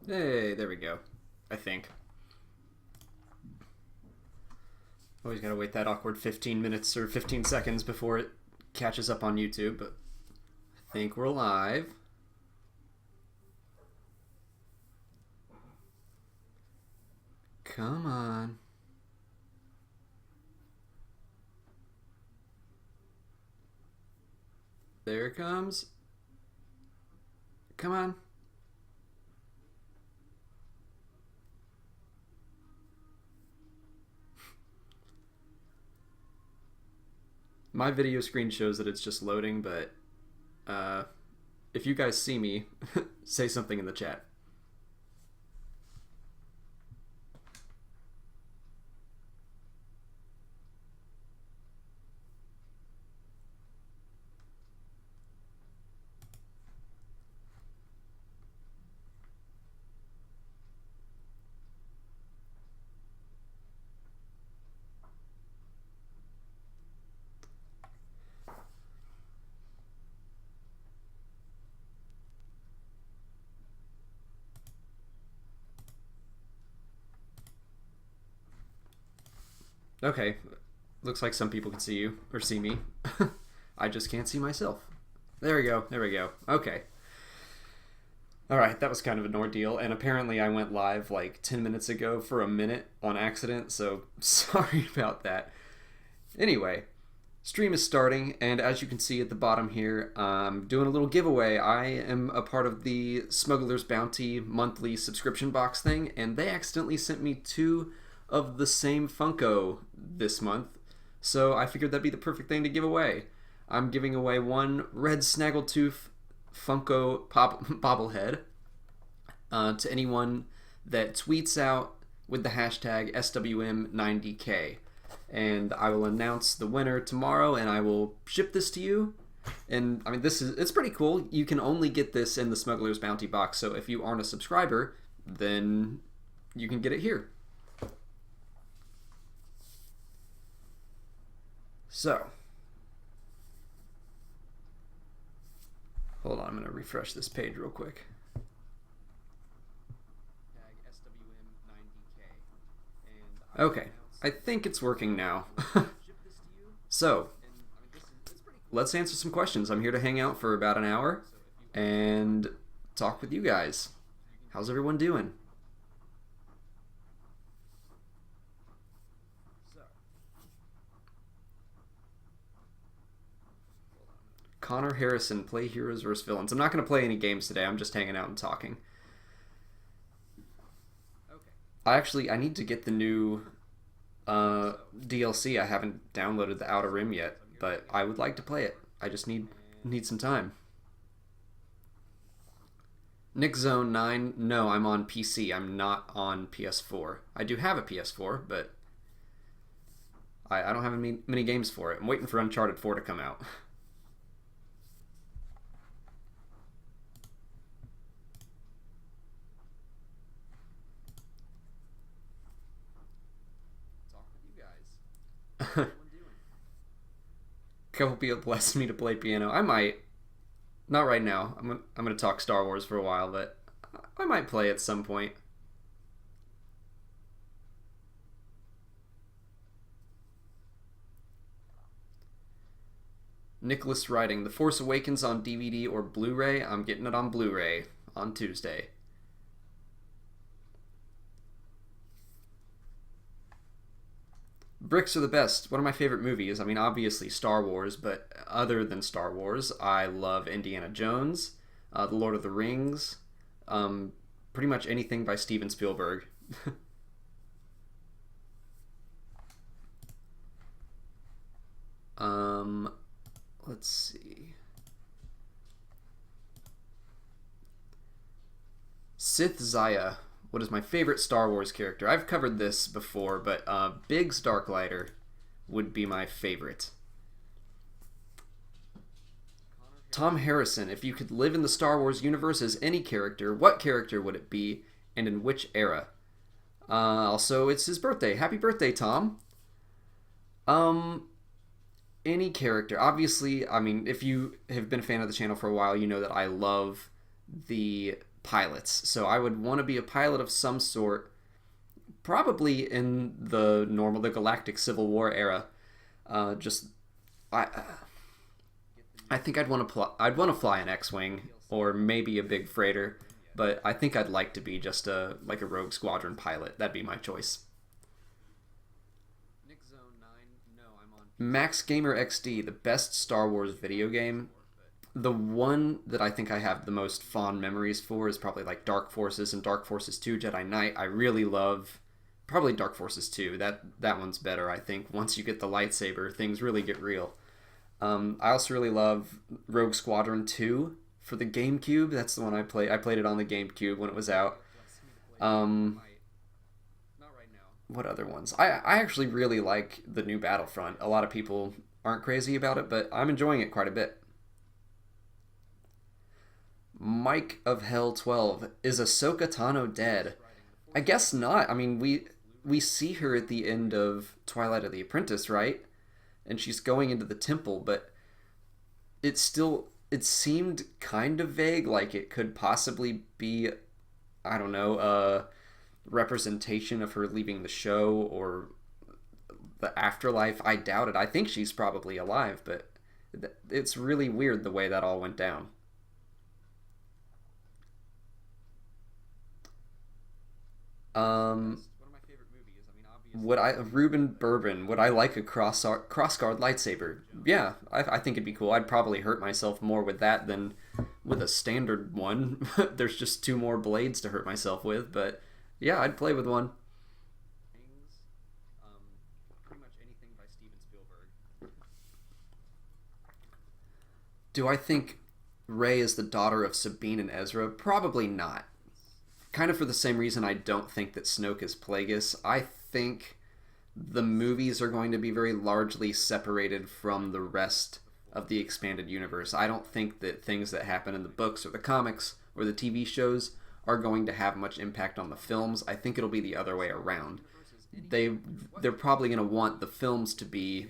Hey, there we go. I think. Always gotta wait that awkward 15 minutes or 15 seconds before it catches up on YouTube, but I think we're live. Come on. There it comes. Come on. My video screen shows that it's just loading, but if you guys see me, say something in the chat. Okay, looks like some people can see you, or see me. I just can't see myself. There we go, there we go. Okay. Alright, that was kind of an ordeal, and apparently I went live like 10 minutes ago for a minute on accident, so sorry about that. Anyway, stream is starting, and as you can see at the bottom here, I'm doing a little giveaway. I am a part of the Smuggler's Bounty monthly subscription box thing, and they accidentally sent me 2 of the same Funko this month, so I figured that'd be the perfect thing to give away. I'm giving away one red Snaggletooth Funko Pop bobblehead to anyone that tweets out with the hashtag SWM90K, and I will announce the winner tomorrow, and I will ship this to you. And I mean, it's pretty cool. You can only get this in the Smuggler's Bounty box, so if you aren't a subscriber, then you can get it here. So, hold on, I'm going to refresh this page real quick. Okay, I think it's working now. So, let's answer some questions. I'm here to hang out for about an hour and talk with you guys. How's everyone doing? Connor Harrison, play heroes versus villains. I'm not going to play any games today. I'm just hanging out and talking. I need to get the new DLC. I haven't downloaded the Outer Rim yet, but I would like to play it. I just need some time. Nick Zone 9, no, I'm on PC. I'm not on PS4. I do have a PS4, but I don't have many games for it. I'm waiting for Uncharted 4 to come out. Couple people blessed me to play piano. I might. Not right now. I'm gonna talk Star Wars for a while, but I might play at some point. Nicholas writing, The Force Awakens on DVD or Blu-ray? I'm getting it on Blu-ray on Tuesday. Bricks are the best. One of my favorite movies. I mean, obviously Star Wars, but other than Star Wars, I love Indiana Jones, The Lord of the Rings, pretty much anything by Steven Spielberg. Let's see. Sith Zaya. What is my favorite Star Wars character? I've covered this before, but Biggs Darklighter would be my favorite. Tom Harrison, if you could live in the Star Wars universe as any character, what character would it be, and in which era? Also, it's his birthday. Happy birthday, Tom. Any character. Obviously, I mean, if you have been a fan of the channel for a while, you know that I love the pilots. So I would want to be a pilot of some sort, probably in the Galactic Civil War era. Just I I think I'd want to fly an X-wing or maybe a big freighter, but I think I'd like to be just a Rogue Squadron pilot. That'd be my choice. Max Gamer XD, the best Star Wars video game. The one that I think I have the most fond memories for is probably like Dark Forces and Dark Forces 2 Jedi Knight. I really love probably Dark Forces 2. That one's better, I think. Once you get the lightsaber, things really get real. I also really love Rogue Squadron 2 for the GameCube. That's the one I played. I played it on the GameCube when it was out. What other ones? I actually really like the new Battlefront. A lot of people aren't crazy about it, but I'm enjoying it quite a bit. Mike of Hell 12, is Ahsoka Tano dead? I guess not. I mean, we see her at the end of Twilight of the Apprentice, right? And she's going into the temple, but it seemed kind of vague, like it could possibly be, I don't know, a representation of her leaving the show or the afterlife. I doubt it. I think she's probably alive, but it's really weird the way that all went down. Reuben Bourbon, would I like a crossguard lightsaber? Yeah, I think it'd be cool. I'd probably hurt myself more with that than with a standard one. There's just two more blades to hurt myself with, but yeah, I'd play with one. Do I think Rey is the daughter of Sabine and Ezra? Probably not. Kind of for the same reason I don't think that Snoke is Plagueis. I think the movies are going to be very largely separated from the rest of the expanded universe. I don't think that things that happen in the books or the comics or the TV shows are going to have much impact on the films. I think it'll be the other way around. They're probably going to want the films to be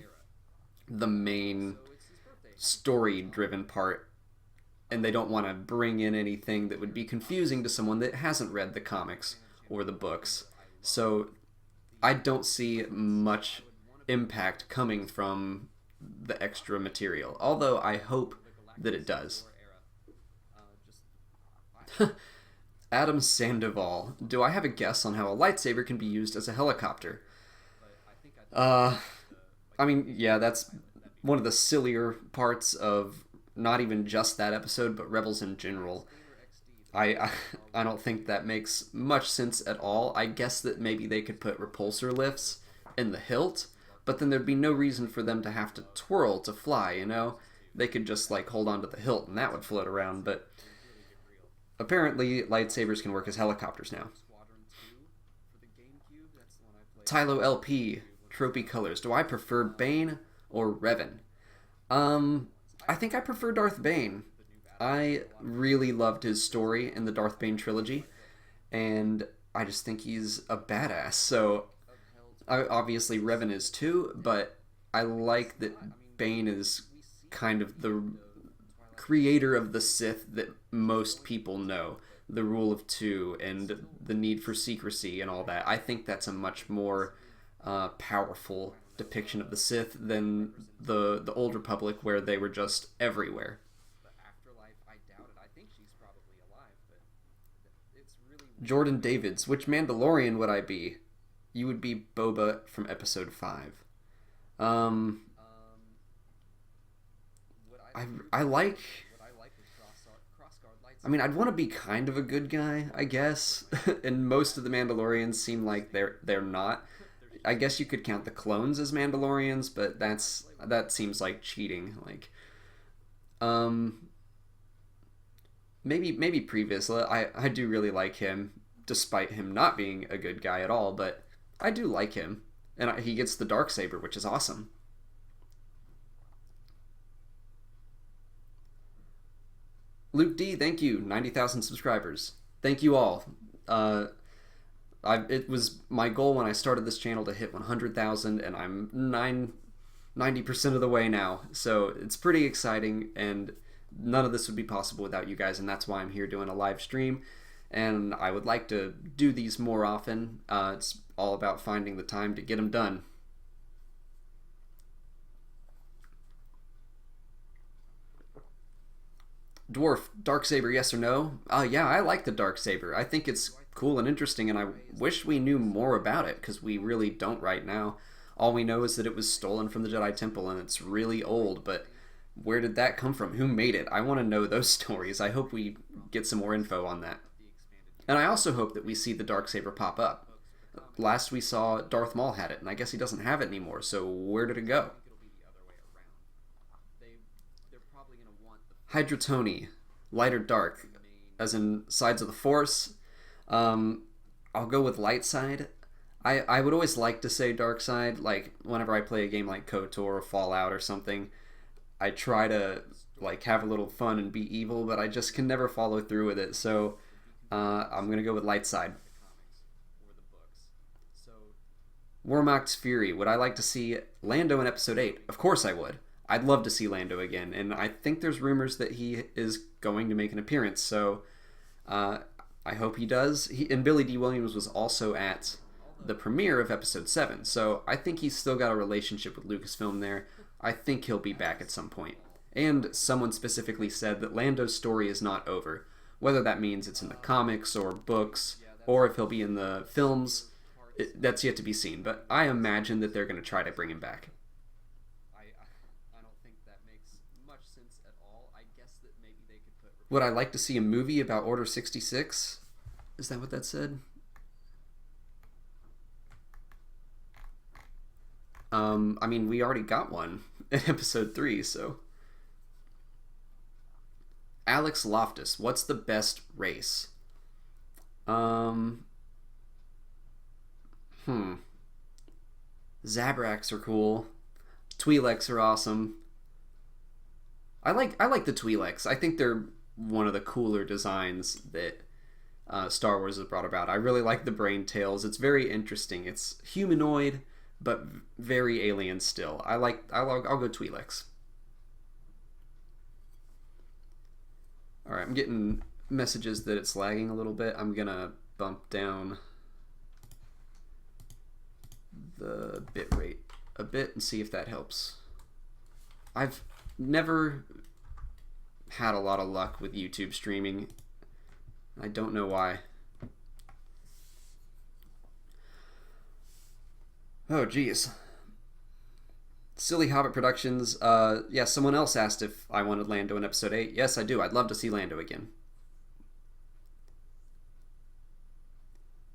the main story-driven part, and they don't want to bring in anything that would be confusing to someone that hasn't read the comics or the books. So I don't see much impact coming from the extra material, although I hope that it does. Adam Sandoval, do I have a guess on how a lightsaber can be used as a helicopter? I mean, yeah, that's one of the sillier parts of not even just that episode, but Rebels in general. I don't think that makes much sense at all. I guess that maybe they could put repulsor lifts in the hilt, but then there'd be no reason for them to have to twirl to fly, you know? They could just, like, hold onto the hilt and that would float around, but apparently lightsabers can work as helicopters now. Tylo LP, Tropy Colors. Do I prefer Bane or Revan? I think I prefer Darth Bane. I really loved his story in the Darth Bane trilogy, and I just think he's a badass. So, obviously Revan is too, but I like that Bane is kind of the creator of the Sith that most people know. The rule of two and the need for secrecy and all that. I think that's a much more powerful depiction of the Sith than the Old Republic, where they were just everywhere. Jordan Davids, which Mandalorian would I be? You would be Boba from Episode 5. I like... I mean, I'd want to be kind of a good guy, I guess. And most of the Mandalorians seem like they're not. I guess you could count the clones as Mandalorians, but that seems like cheating. Like, maybe Previous. I do really like him, despite him not being a good guy at all. But I do like him, and he gets the Darksaber, which is awesome. Luke D, thank you. 90,000 subscribers. Thank you all. It was my goal when I started this channel to hit 100,000, and I'm 90% of the way now. So it's pretty exciting, and none of this would be possible without you guys, and that's why I'm here doing a live stream. and I would like to do these more often. It's all about finding the time to get them done. Dwarf, Darksaber, yes or no? Yeah, I like the Darksaber. I think it's cool and interesting, and I wish we knew more about it, because we really don't right now. All we know is that it was stolen from the Jedi Temple, and it's really old, but where did that come from? Who made it? I want to know those stories. I hope we get some more info on that. And I also hope that we see the Darksaber pop up. Last we saw, Darth Maul had it, and I guess he doesn't have it anymore, so where did it go? Hydrotony, light or dark, as in sides of the Force. I'll go with light side. I would always like to say dark side, like whenever I play a game like KOTOR or Fallout or something. I try to like have a little fun and be evil, but I just can never follow through with it. So I'm gonna go with light side. Warmock's Fury. Would I like to see Lando in Episode 8? Of course I would. I'd love to see Lando again, and I think there's rumors that he is going to make an appearance, so I hope he does. And Billy D. Williams was also at the premiere of Episode 7, so I think he's still got a relationship with Lucasfilm there. I think he'll be back at some point. And someone specifically said that Lando's story is not over. Whether that means it's in the comics or books, or if he'll be in the films, that's yet to be seen, but I imagine that they're going to try to bring him back. Would I like to see a movie about Order 66? Is that what that said? I mean, we already got one in Episode 3, so... Alex Loftus, what's the best race? Zabraks are cool. Twi'leks are awesome. I like the Twi'leks. I think they're one of the cooler designs that Star Wars has brought about. I really like the brain tails. It's very interesting. It's humanoid, but very alien still. I'll go Twi'leks. All right, I'm getting messages that it's lagging a little bit. I'm gonna bump down the bitrate a bit and see if that helps. I've never had a lot of luck with YouTube streaming. I don't know why. Oh, geez. Silly Hobbit Productions. Yeah, someone else asked if I wanted Lando in Episode 8. Yes, I do. I'd love to see Lando again.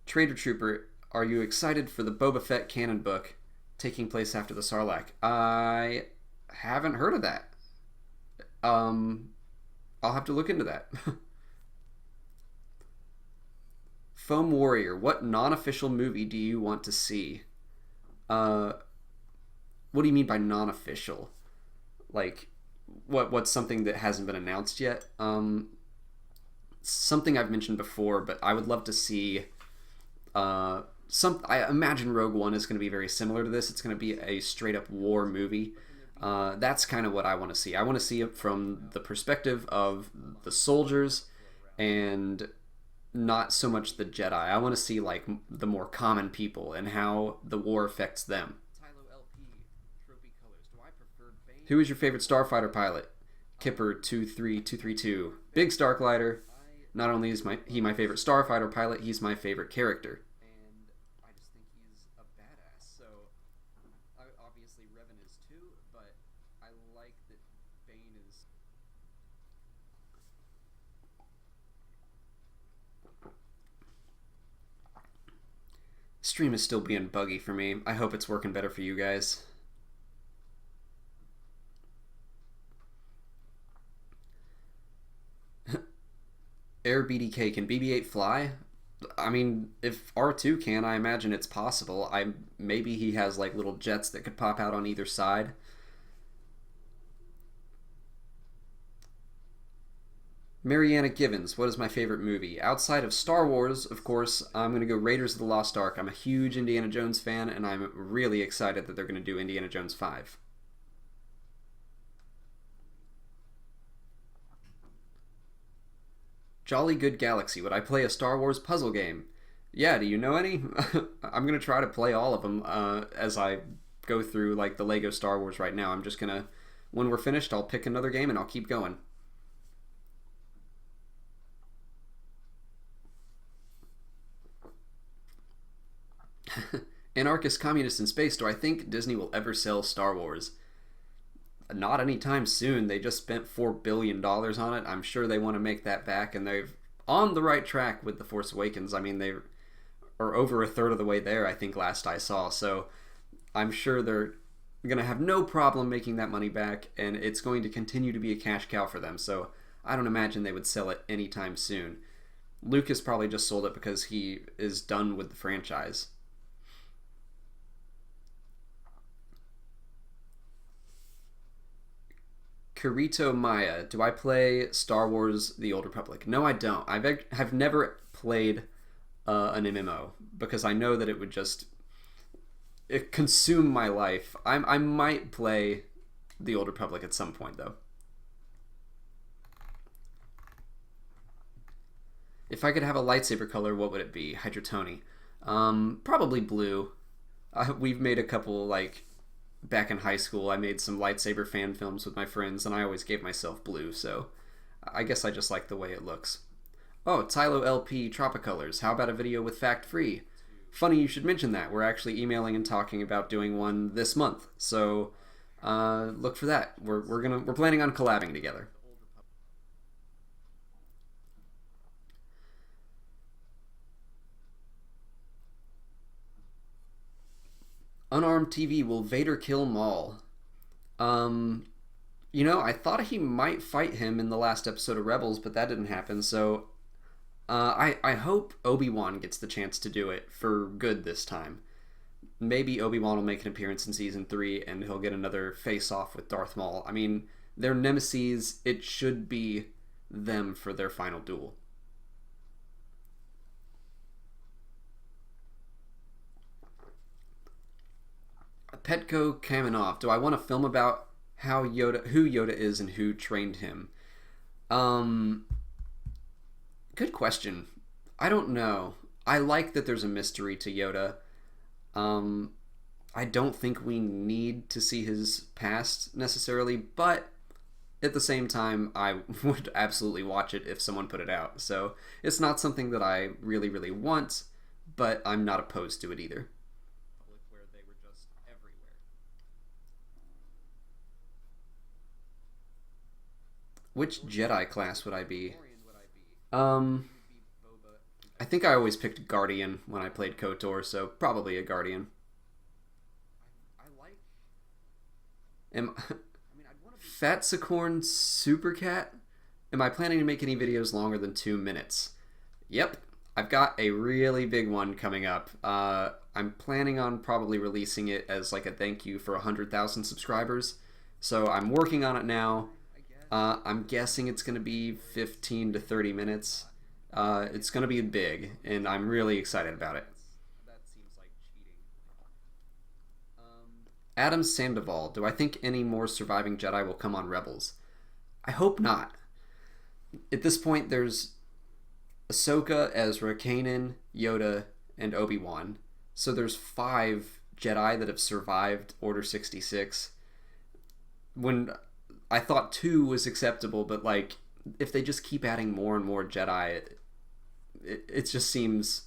Trader Trooper, are you excited for the Boba Fett canon book taking place after the Sarlacc? I haven't heard of that. I'll have to look into that. Foam Warrior, what non-official movie do you want to see? What do you mean by non-official? Like, what's something that hasn't been announced yet? Something I've mentioned before, but I would love to see I imagine Rogue One is going to be very similar to this. It's going to be a straight-up war movie. That's kind of what I want to see. I want to see it from the perspective of the soldiers and not so much the Jedi. I want to see like the more common people and how the war affects them. Who is your favorite starfighter pilot? Kipper 23232. Big Starklighter. Not only is he my favorite starfighter pilot, he's my favorite character. And I just think he's a badass. So obviously Revan is too, but I like that Bane is. Stream is still being buggy for me. I hope it's working better for you guys. Air BDK, can BB-8 fly? I mean, if R2 can, I imagine it's possible. Maybe he has like little jets that could pop out on either side. Mariana Givens, what is my favorite movie? Outside of Star Wars, of course, I'm going to go Raiders of the Lost Ark. I'm a huge Indiana Jones fan, and I'm really excited that they're going to do Indiana Jones 5. Jolly Good Galaxy. Would I play a Star Wars puzzle game? Yeah, do you know any? I'm gonna try to play all of them as I go through like the Lego Star Wars right now. I'm just gonna, when we're finished, I'll pick another game and I'll keep going. Anarchist Communist in Space. Do I think Disney will ever sell Star Wars? Not anytime soon. They just spent $4 billion on it. I'm sure they want to make that back, and they've on the right track with The Force Awakens. I mean, they are over a third of the way there, I think, last I saw. So I'm sure they're going to have no problem making that money back, and it's going to continue to be a cash cow for them. So I don't imagine they would sell it anytime soon. Lucas probably just sold it because he is done with the franchise. Kirito Maya, do I play Star Wars The Old Republic? No, I don't. I've never played an MMO because I know that it would just consume my life. I might play The Old Republic at some point, though. If I could have a lightsaber color, what would it be? Hydrotony. Probably blue. We've made a couple, like, back in high school, I made some lightsaber fan films with my friends, and I always gave myself blue, so I guess I just like the way it looks. Oh, Tylo LP Tropicolors. How about a video with Fact Free? Funny you should mention that. We're actually emailing and talking about doing one this month, so look for that. We're planning on collabing together. Unarmed TV, will Vader kill Maul? I thought he might fight him in the last episode of Rebels, but that didn't happen, so I hope Obi-Wan gets the chance to do it for good this time. Maybe Obi-Wan will make an appearance in Season 3, and he'll get another face-off with Darth Maul. I mean, they're nemeses. It should be them for their final duel. Petko Kamenov, do I want to film about who Yoda is and who trained him? Good question. I don't know. I like that there's a mystery to Yoda. I don't think we need to see his past necessarily, but at the same time, I would absolutely watch it if someone put it out. So it's not something that I really, really want, but I'm not opposed to it either. Which Jedi class would I be? I think I always picked Guardian when I played KOTOR, so probably a Guardian. Am Fat Sicorn Supercat? Am I planning to make any videos longer than 2 minutes? Yep, I've got a really big one coming up. I'm planning on probably releasing it as like a thank you for 100,000 subscribers. So I'm working on it now. I'm guessing it's going to be 15 to 30 minutes. It's going to be big, and I'm really excited about it. Adam Sandoval, do I think any more surviving Jedi will come on Rebels? I hope not. At this point, there's Ahsoka, Ezra, Kanan, Yoda, and Obi-Wan. So there's 5 Jedi that have survived Order 66. When I thought 2 was acceptable, but like if they just keep adding more and more Jedi, it just seems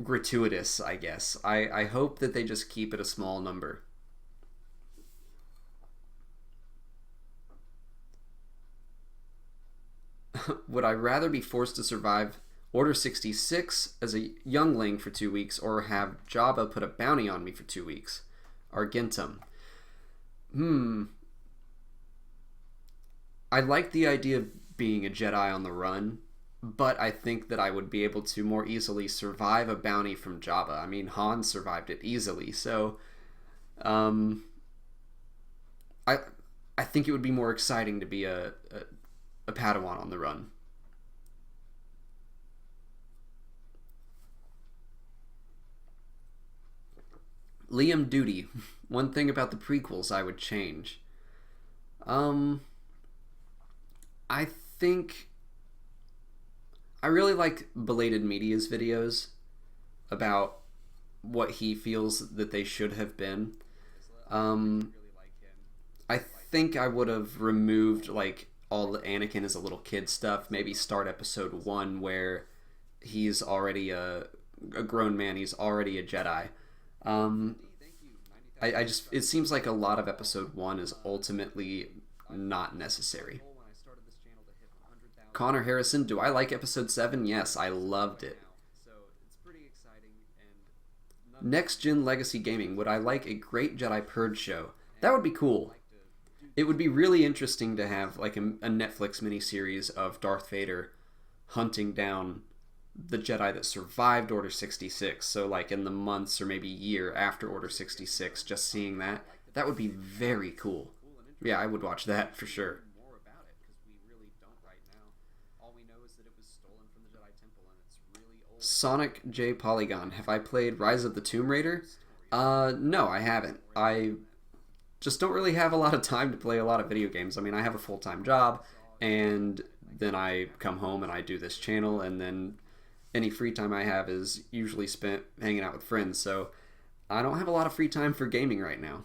gratuitous, I guess. I hope that they just keep it a small number. Would I rather be forced to survive Order 66 as a youngling for 2 weeks, or have Jabba put a bounty on me for 2 weeks? Argentum. I like the idea of being a Jedi on the run, but I think that I would be able to more easily survive a bounty from Jabba. I mean, Han survived it easily, so I think it would be more exciting to be a Padawan on the run. Liam Duty. One thing about the prequels I would change. I think I really like Belated Media's videos about what he feels that they should have been. Um, I think I would have removed like all the Anakin as a little kid stuff. Maybe start episode 1 where he's already a grown man. He's already a Jedi. Um, I just it seems like a lot of episode 1 is ultimately not necessary. Connor Harrison, do I like episode 7? Yes, I loved it. Next Gen Legacy Gaming, would I like a Great Jedi Purge show? That would be cool. It would be really interesting to have like a Netflix miniseries of Darth Vader hunting down the Jedi that survived Order 66. So like in the months or maybe year after Order 66, just seeing that, that would be very cool. Yeah, I would watch that for sure. Sonic J Polygon, have I played Rise of the Tomb Raider? No, I haven't. I just don't really have a lot of time to play a lot of video games. I mean, I have a full-time job, and then I come home and I do this channel, and then any free time I have is usually spent hanging out with friends, so I don't have a lot of free time for gaming right now.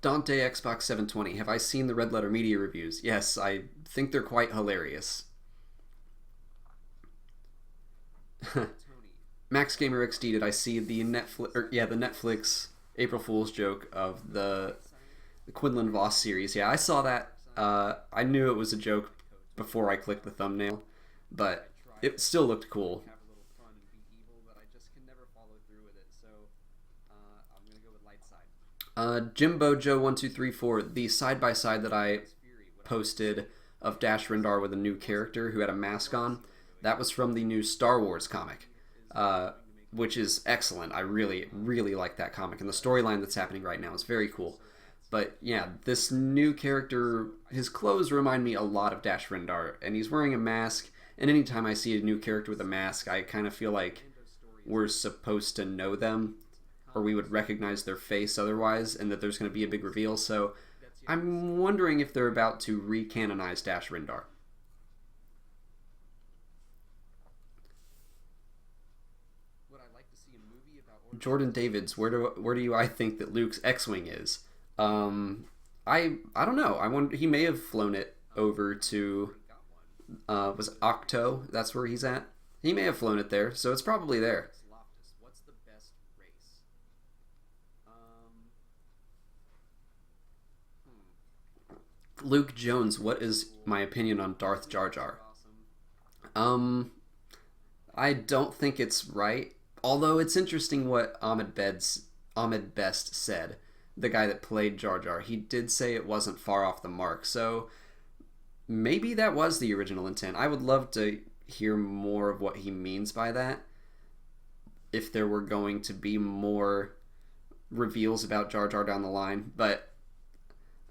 Dante Xbox 720, have I seen the Red Letter Media reviews? Yes, I think they're quite hilarious. Max Gamer XD, did I see the Netflix April Fool's joke of the Quinlan Voss series? Yeah, I saw that. I knew it was a joke before I clicked the thumbnail, but it still looked cool. Jimbo Joe 1234, the side-by-side that I posted of Dash Rendar with a new character who had a mask on, that was from the new Star Wars comic, which is excellent. I really, really like that comic, and the storyline that's happening right now is very cool. But yeah, this new character, his clothes remind me a lot of Dash Rendar, and he's wearing a mask, and anytime I see a new character with a mask, I kind of feel like we're supposed to know them, or we would recognize their face otherwise, and that there's going to be a big reveal. So I'm wondering if they're about to recanonize Dash Rendar. Jordan Davids, where do I think that Luke's X-wing is? I don't know. He may have flown it over to was Octo? That's where he's at. He may have flown it there, so it's probably there. Luke Jones, what is my opinion on Darth Jar Jar? I don't think it's right. Although it's interesting what Ahmed Best said, the guy that played Jar Jar. He did say it wasn't far off the mark, so maybe that was the original intent. I would love to hear more of what he means by that. If there were going to be more reveals about Jar Jar down the line, but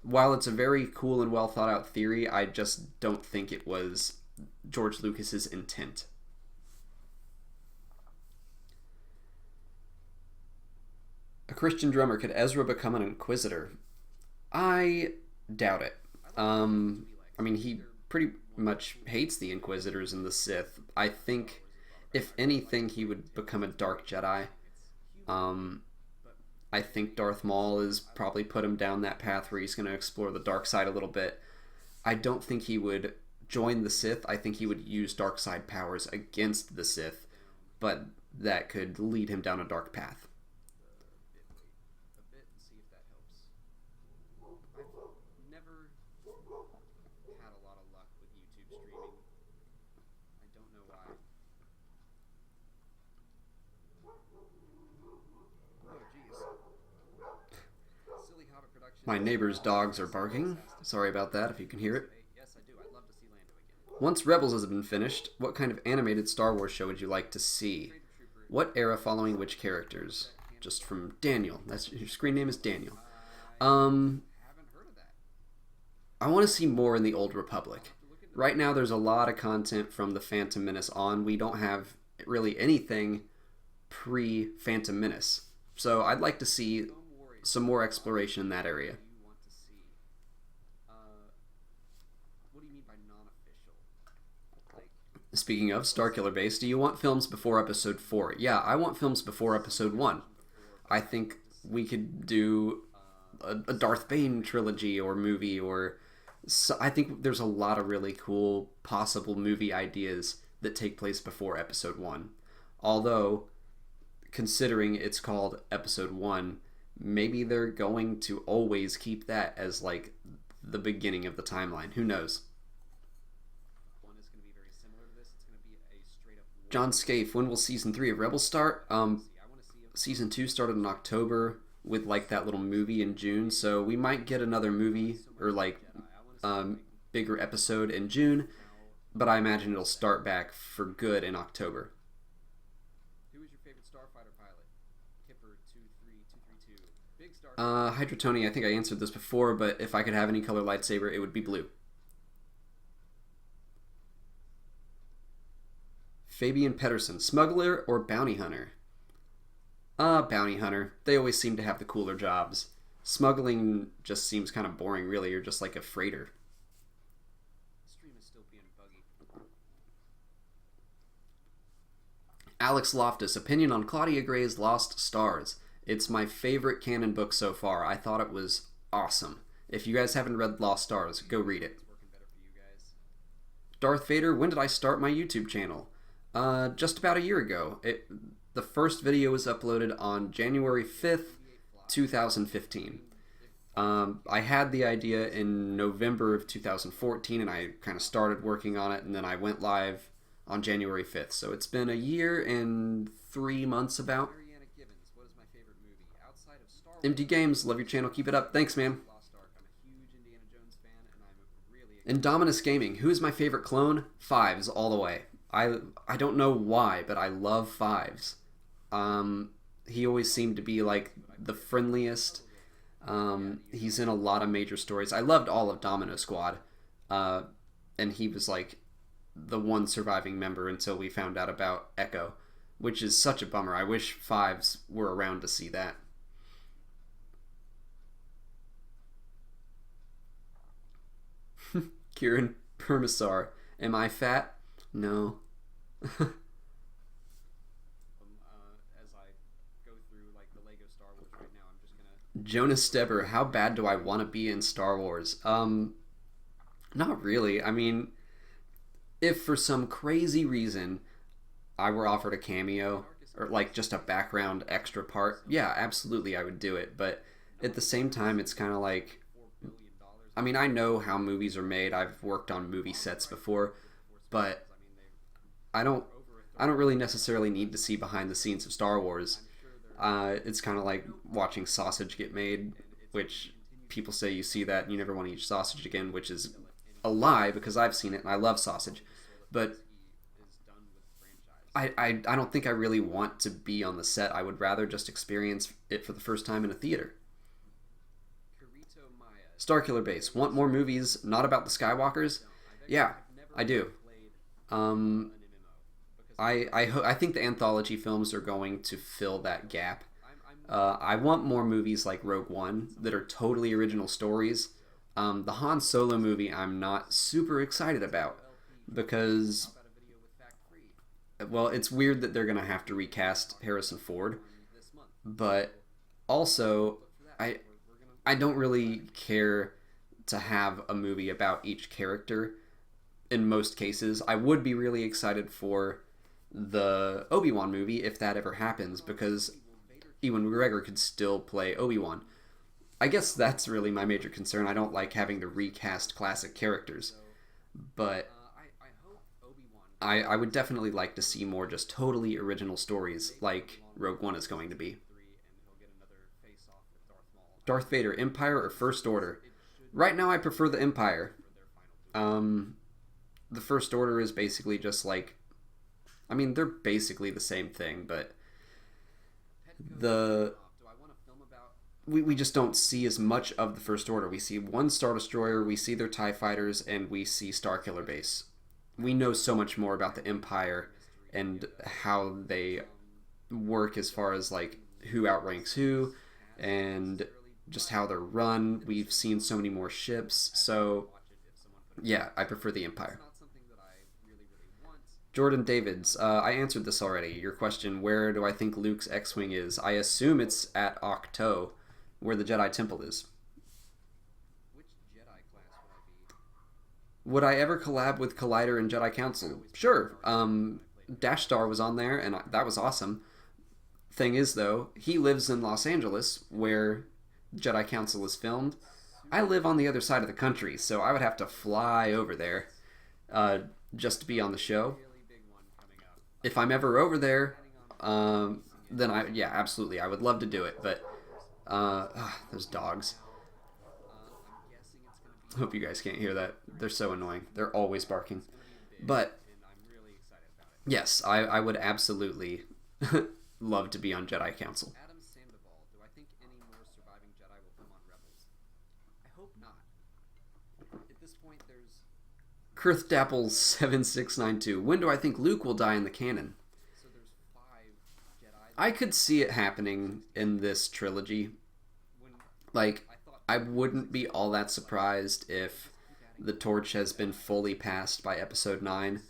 while it's a very cool and well thought out theory, I just don't think it was George Lucas's intent. A Christian drummer, could Ezra become an Inquisitor? I doubt it. I mean, he pretty much hates the Inquisitors and the Sith. I think, if anything, he would become a Dark Jedi. I think Darth Maul has probably put him down that path where he's going to explore the dark side a little bit. I don't think he would join the Sith. I think he would use dark side powers against the Sith, but that could lead him down a dark path. My neighbor's dogs are barking. Sorry about that, if you can hear it. Once Rebels has been finished, what kind of animated Star Wars show would you like to see? What era following which characters? Just from Daniel. That's your screen name is Daniel. I want to see more in the Old Republic. Right now there's a lot of content from the Phantom Menace on. We don't have really anything pre-Phantom Menace. So I'd like to see some more exploration in that area. Speaking of Starkiller Base, do you want films before Episode 4? Yeah, I want films before Episode 1. I think we could do a Darth Bane trilogy or movie, or so I think there's a lot of really cool possible movie ideas that take place before Episode 1. Although, considering it's called Episode 1, maybe they're going to always keep that as like the beginning of the timeline. Who knows? John Scaife, when will Season 3 of Rebels start? Season 2 started in October with like that little movie in June, so we might get another movie or like bigger episode in June, but I imagine it'll start back for good in October. Who is your favorite starfighter pilot? Kipper 23232. Big star. Hydrotony, I think I answered this before, but if I could have any color lightsaber, it would be blue. Fabian Pedersen, smuggler or bounty hunter? Bounty hunter. They always seem to have the cooler jobs. Smuggling just seems kind of boring, really. You're just like a freighter. Stream is still being buggy. Alex Loftus, opinion on Claudia Gray's Lost Stars. It's my favorite canon book so far. I thought it was awesome. If you guys haven't read Lost Stars, go read it. Darth Vader, when did I start my YouTube channel? Just about a year ago. The first video was uploaded on January 5th, 2015. I had the idea in November of 2014, and I kind of started working on it, and then I went live on January 5th. So it's been a year and 3 months about. MD Games, love your channel, keep it up. Thanks, man. Indominus Gaming, who is my favorite clone? Fives, all the way. I don't know why, but I love Fives. He always seemed to be like the friendliest. He's in a lot of major stories. I loved all of Domino Squad, and he was like the one surviving member until we found out about Echo, which is such a bummer. I wish Fives were around to see that. Kieran Permasar, am I fat? No. Jonas Steber, how bad do I want to be in Star Wars? Not really. I mean, if for some crazy reason I were offered a cameo or like just a background extra part, yeah, absolutely I would do it. But at the same time, it's kind of like, I mean, I know how movies are made. I've worked on movie sets before, but I don't really necessarily need to see behind the scenes of Star Wars. It's kind of like watching sausage get made, which people say you see that and you never want to eat sausage again, which is a lie because I've seen it and I love sausage. But I don't think I really want to be on the set. I would rather just experience it for the first time in a theater. Starkiller Base, want more movies not about the Skywalkers? Yeah, I do. I think the anthology films are going to fill that gap. I want more movies like Rogue One that are totally original stories. The Han Solo movie I'm not super excited about because, well, it's weird that they're going to have to recast Harrison Ford, but also I don't really care to have a movie about each character in most cases. I would be really excited for the Obi-Wan movie if that ever happens, because Ewan McGregor could still play Obi-Wan. I guess that's really my major concern. I don't like having to recast classic characters, but I would definitely like to see more just totally original stories like Rogue One is going to be. Darth Vader, Empire or First Order? Right now I prefer the Empire. The First Order is basically just like, I mean, they're basically the same thing, but we just don't see as much of the First Order. We see one Star Destroyer, we see their TIE fighters, and we see Starkiller Base. We know so much more about the Empire and how they work as far as like who outranks who, and just how they're run. We've seen so many more ships, so yeah, I prefer the Empire. Jordan Davids, I answered this already. Your question, where do I think Luke's X-Wing is? I assume it's at Octo, where the Jedi Temple is. Would I ever collab with Collider and Jedi Council? Sure. Dash Star was on there, and that was awesome. Thing is, though, he lives in Los Angeles, where Jedi Council is filmed. I live on the other side of the country, so I would have to fly over there just to be on the show. If I'm ever over there, then yeah, absolutely, I would love to do it. But those dogs. Hope you guys can't hear that. They're so annoying. They're always barking. But yes, I would absolutely love to be on Jedi Council. Kurth Dapples 7692. When do I think Luke will die in the canon? I could see it happening in this trilogy. Like, I wouldn't be all that surprised if the torch has been fully passed by episode 9,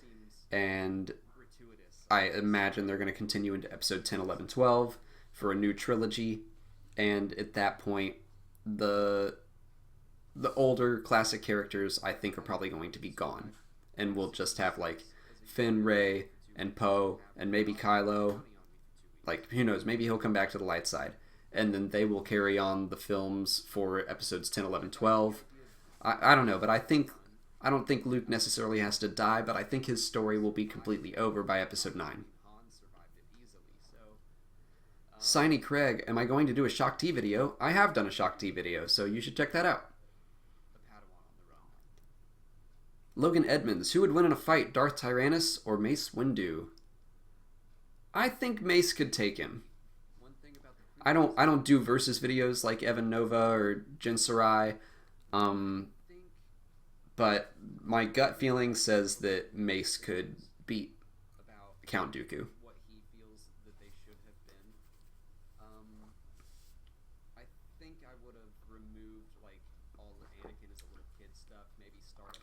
and I imagine they're going to continue into episode 10, 11, 12 for a new trilogy, and at that point, the older classic characters I think are probably going to be gone, and we'll just have like Finn, Rey, and Poe, and maybe Kylo. Like, who knows, maybe he'll come back to the light side, and then they will carry on the films for episodes 10, 11, 12. I don't know, but I don't think Luke necessarily has to die, but I think his story will be completely over by episode 9. Signy Craig, am I going to do a Shock T video? I have done a Shock T video, so you should check that out. Logan Edmonds, who would win in a fight, Darth Tyrannus or Mace Windu? I think Mace could take him. I don't do versus videos like Evan Nova or Jin Sarai, but my gut feeling says that Mace could beat Count Dooku.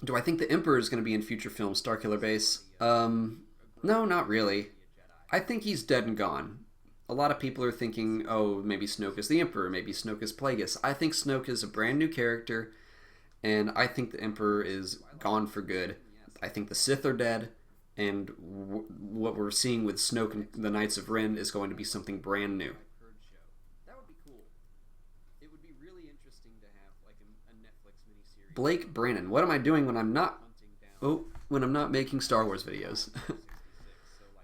Do I think the Emperor is going to be in future films, Starkiller Base? No, not really. I think he's dead and gone. A lot of people are thinking, oh, maybe Snoke is the Emperor, maybe Snoke is Plagueis. I think Snoke is a brand new character, and I think the Emperor is gone for good. I think the Sith are dead, and what we're seeing with Snoke and the Knights of Ren is going to be something brand new. Blake Brannon, what am I doing when I'm not making Star Wars videos?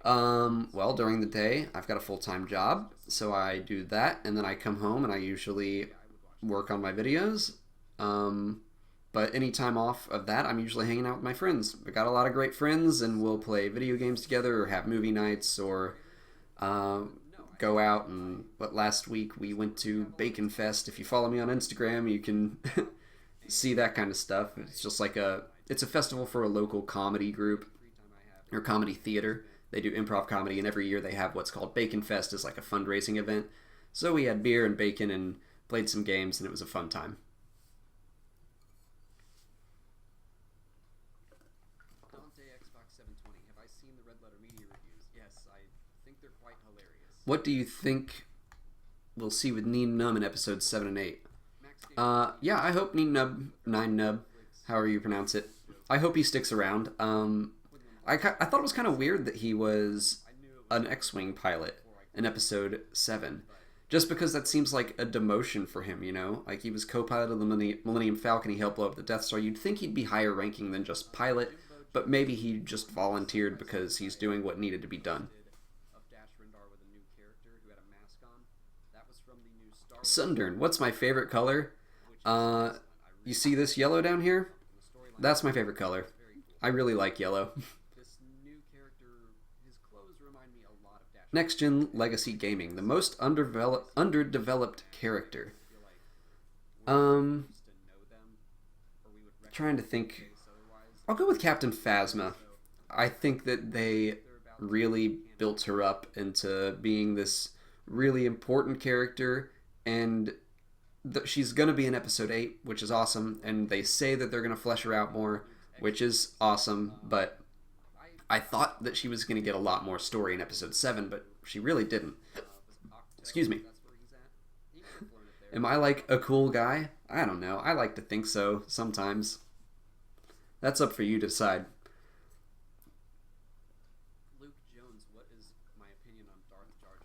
Well, during the day, I've got a full-time job, so I do that, and then I come home and I usually work on my videos. But any time off of that, I'm usually hanging out with my friends. I got a lot of great friends, and we'll play video games together or have movie nights or go out. And last week we went to Bacon Fest. If you follow me on Instagram, you can see that kind of stuff. It's just like it's a festival for a local comedy group or comedy theater. They do improv comedy, and every year they have what's called Bacon Fest as like a fundraising event. So we had beer and bacon and played some games, and it was a fun time. What do you think we'll see with Neen Num in episodes 7 and 8? Yeah, I hope Neen Nub, however you pronounce it, I hope he sticks around. I thought it was kind of weird that he was an X-Wing pilot in episode 7. Just because that seems like a demotion for him, you know? Like, he was co-pilot of the Millennium Falcon, he helped blow up the Death Star. You'd think he'd be higher ranking than just pilot, but maybe he just volunteered because he's doing what needed to be done. Sundern, what's my favorite color? You see this yellow down here? That's my favorite color. I really like yellow. Next Gen Legacy Gaming, the most underdeveloped character. Trying to think. I'll go with Captain Phasma. I think that they really built her up into being this really important character, and she's going to be in episode 8, which is awesome, and they say that they're going to flesh her out more, which is awesome, but I thought that she was going to get a lot more story in episode 7, but she really didn't. Excuse me. Am I like a cool guy? I don't know. I like to think so sometimes. That's up for you to decide. Luke Jones, what is my opinion on Darth Jar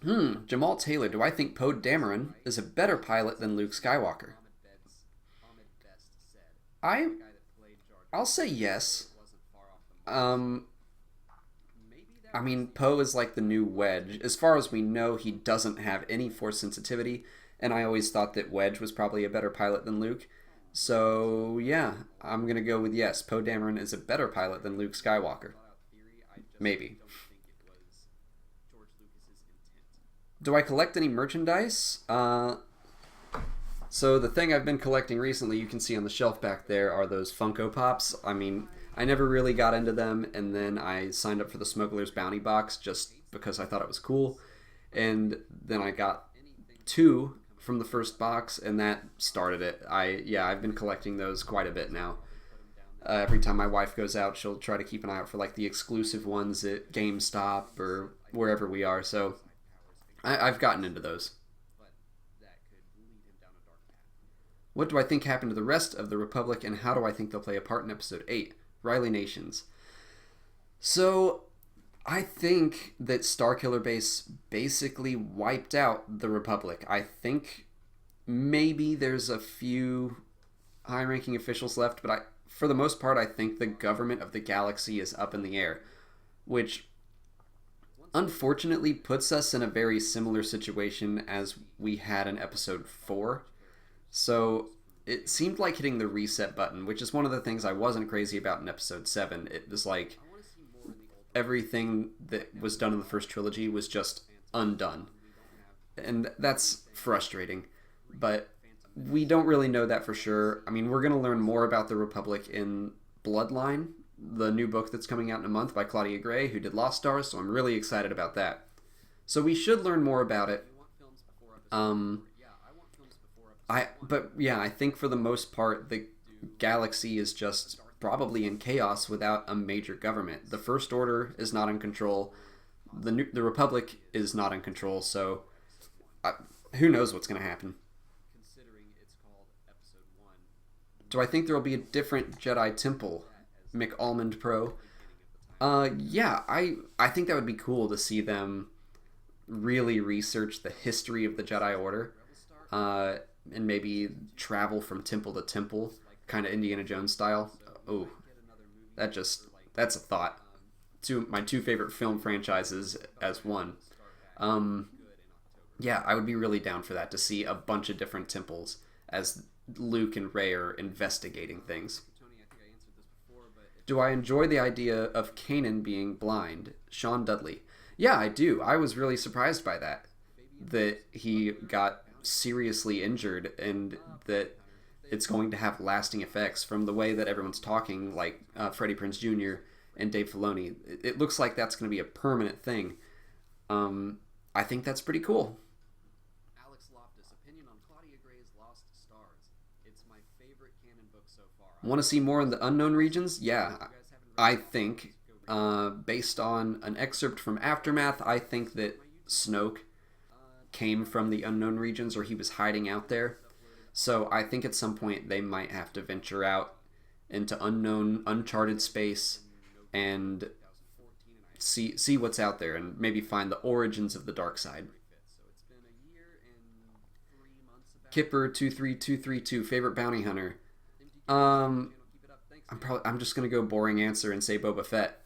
Jar? Jamal Taylor, do I think Poe Dameron is a better pilot than Luke Skywalker? I'll say yes. I mean, Poe is like the new Wedge. As far as we know, he doesn't have any Force sensitivity, and I always thought that Wedge was probably a better pilot than Luke. So, yeah, I'm going to go with yes. Poe Dameron is a better pilot than Luke Skywalker. Maybe. Do I collect any merchandise? So the thing I've been collecting recently, you can see on the shelf back there, are those Funko Pops. I mean, I never really got into them, and then I signed up for the Smuggler's Bounty box just because I thought it was cool. And then I got 2 from the first box, and that started it. I've been collecting those quite a bit now. Every time my wife goes out, she'll try to keep an eye out for like the exclusive ones at GameStop or wherever we are. So I've gotten into those. What do I think happened to the rest of the Republic, and how do I think they'll play a part in Episode 8? Riley Nations. So, I think that Starkiller Base basically wiped out the Republic. I think maybe there's a few high-ranking officials left, but for the most part, I think the government of the galaxy is up in the air, which unfortunately puts us in a very similar situation as we had in Episode 4. So it seemed like hitting the reset button, which is one of the things I wasn't crazy about in Episode 7. It was like everything that was done in the first trilogy was just undone. And that's frustrating. But we don't really know that for sure. I mean, we're going to learn more about the Republic in Bloodline, the new book that's coming out in a month by Claudia Gray, who did Lost Stars, so I'm really excited about that. So we should learn more about it. I think for the most part, the galaxy is just probably in chaos without a major government. The First Order is not in control. The Republic is not in control, so who knows what's going to happen. Do I think there will be a different Jedi Temple? McAlmond Pro. I think that would be cool to see them really research the history of the Jedi Order. And maybe travel from temple to temple, kind of Indiana Jones style. Oh, that's a thought. My 2 favorite film franchises as one. I would be really down for that, to see a bunch of different temples as Luke and Rey are investigating things. Do I enjoy the idea of Kanan being blind? Sean Dudley. Yeah, I do. I was really surprised by that he got seriously injured, and that it's going to have lasting effects from the way that everyone's talking, like Freddie Prinze Jr. and Dave Filoni. It looks like that's going to be a permanent thing. I think that's pretty cool. Alex Loftus, opinion on Claudia Gray's Lost Stars. It's my favorite canon book so far. Want to see more in the unknown regions? Yeah, I think, based on an excerpt from Aftermath, I think that Snoke came from the unknown regions, or he was hiding out there. So I think at some point they might have to venture out into unknown, uncharted space and see what's out there, and maybe find the origins of the dark side. Kipper23232, favorite bounty hunter. I'm just gonna go boring answer and say Boba Fett.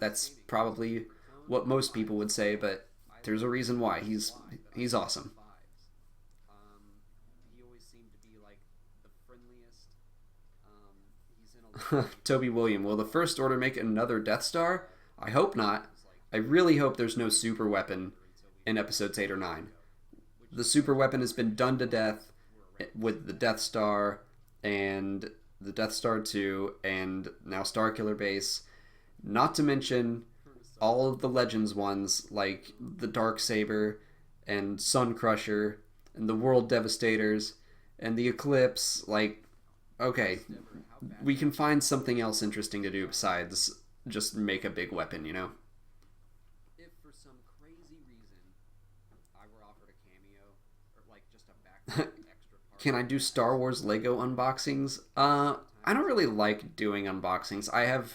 That's probably what most people would say, but there's a reason why. He's awesome. Toby William, will the First Order make another Death Star? I hope not. I really hope there's no super weapon in Episodes 8 or 9. The super weapon has been done to death with the Death Star and the Death Star 2 and now Starkiller Base. Not to mention all of the Legends ones, like the Darksaber and Sun Crusher and the World Devastators and the Eclipse. Like, okay, we can find something else interesting to do besides just make a big weapon, you know? If for some crazy reason I were offered a cameo or like just a background extra part. Can I do Star Wars Lego unboxings? I don't really like doing unboxings. I have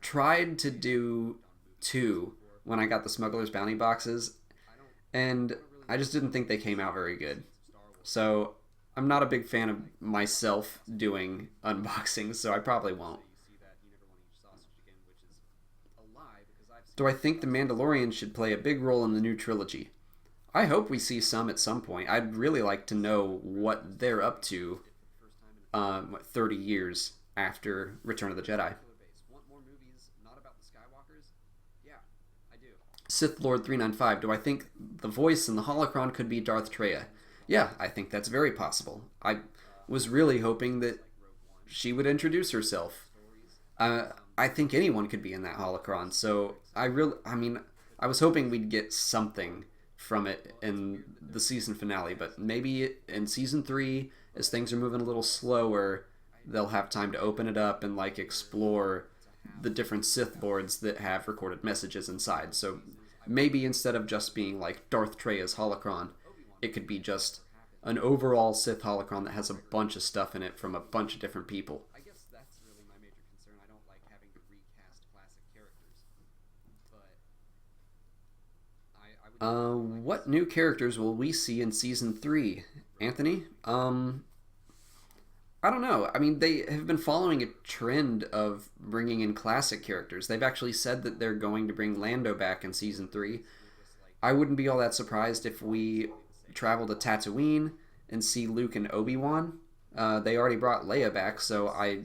tried to do two when I got the Smuggler's Bounty boxes, and I just didn't think they came out very good. So I'm not a big fan of myself doing unboxings, so I probably won't. Do I think The Mandalorian should play a big role in the new trilogy? I hope we see some at some point. I'd really like to know what they're up to 30 years after Return of the Jedi. Sith Lord 395, do I think the voice in the holocron could be Darth Traya? Yeah, I think that's very possible. I was really hoping that she would introduce herself. I think anyone could be in that holocron, so I was hoping we'd get something from it in the season finale, but maybe in season 3, as things are moving a little slower, they'll have time to open it up and like explore the different Sith boards that have recorded messages inside. So maybe instead of just being like Darth Traya's holocron, it could be just an overall Sith holocron that has a bunch of stuff in it from a bunch of different people. I guess that's really my major concern. I don't like having to recast classic characters. But what new characters will we see in season 3? Anthony? I don't know. I mean, they have been following a trend of bringing in classic characters. They've actually said that they're going to bring Lando back in season 3. I wouldn't be all that surprised if we travel to Tatooine and see Luke and Obi-Wan. They already brought Leia back, so I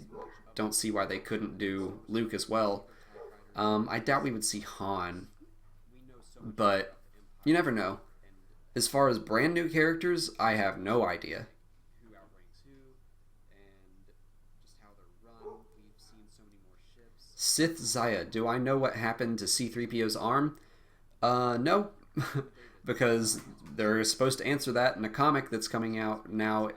don't see why they couldn't do Luke as well. I doubt we would see Han, but you never know. As far as brand new characters, I have no idea. Sith Zaya, do I know what happened to C-3PO's arm? No, because they're supposed to answer that in a comic that's coming out now,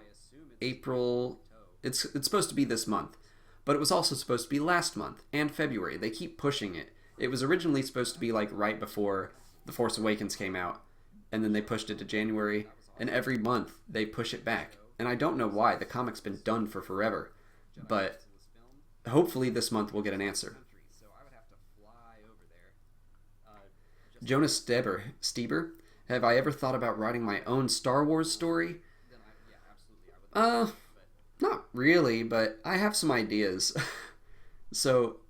April. It's supposed to be this month, but it was also supposed to be last month and February. They keep pushing it. It was originally supposed to be like right before The Force Awakens came out, and then they pushed it to January, and every month they push it back. And I don't know why. The comic's been done for forever, but hopefully this month we'll get an answer. Jonas Steber, have I ever thought about writing my own Star Wars story? Not really, but I have some ideas. So,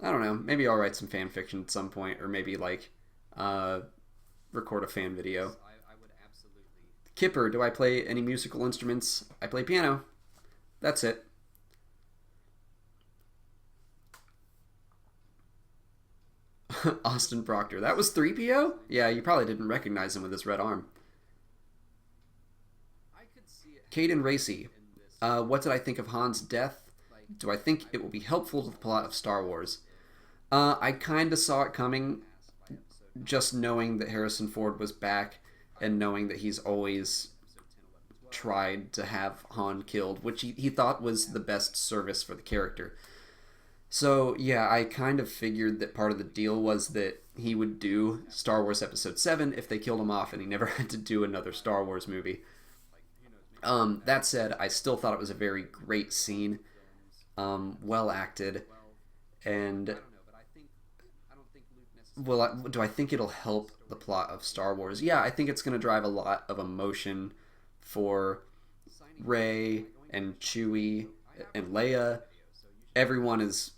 I don't know, maybe I'll write some fan fiction at some point, or maybe like record a fan video. Kipper, do I play any musical instruments? I play piano. That's it. Austin Proctor. That was 3PO? Yeah, you probably didn't recognize him with his red arm. Caden Racy. What did I think of Han's death? Do I think it will be helpful to the plot of Star Wars? I kind of saw it coming, just knowing that Harrison Ford was back and knowing that he's always tried to have Han killed, which he thought was the best service for the character. So, yeah, I kind of figured that part of the deal was that he would do Star Wars Episode 7 if they killed him off and he never had to do another Star Wars movie. That said, I still thought it was a very great scene, well acted, and well, do I think it'll help the plot of Star Wars? Yeah, I think it's going to drive a lot of emotion for Rey and Chewie and Leia. Everyone is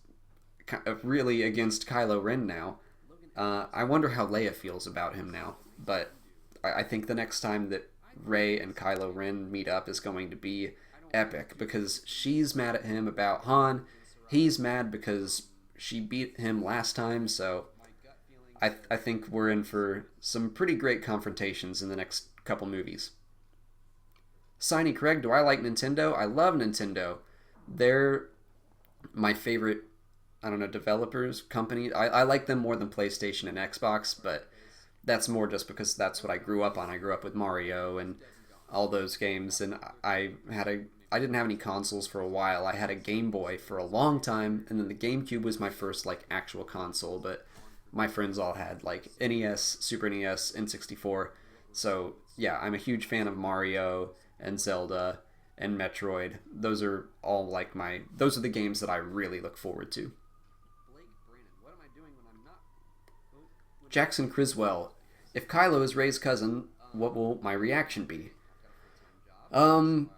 really against Kylo Ren now. I wonder how Leia feels about him now, but I think the next time that Rey and Kylo Ren meet up is going to be epic, because she's mad at him about Han. He's mad because she beat him last time, so I think we're in for some pretty great confrontations in the next couple movies. Signy Craig, do I like Nintendo? I love Nintendo. They're my favorite, I don't know, developers, company. I like them more than PlayStation and Xbox, but that's more just because that's what I grew up on. I grew up with Mario and all those games, and I didn't have any consoles for a while. I had a Game Boy for a long time, and then the GameCube was my first like actual console. But my friends all had like NES, Super NES, N64. So yeah, I'm a huge fan of Mario and Zelda and Metroid. Those are all like those are the games that I really look forward to. Jackson Criswell, if Kylo is Rey's cousin, what will my reaction be? Um,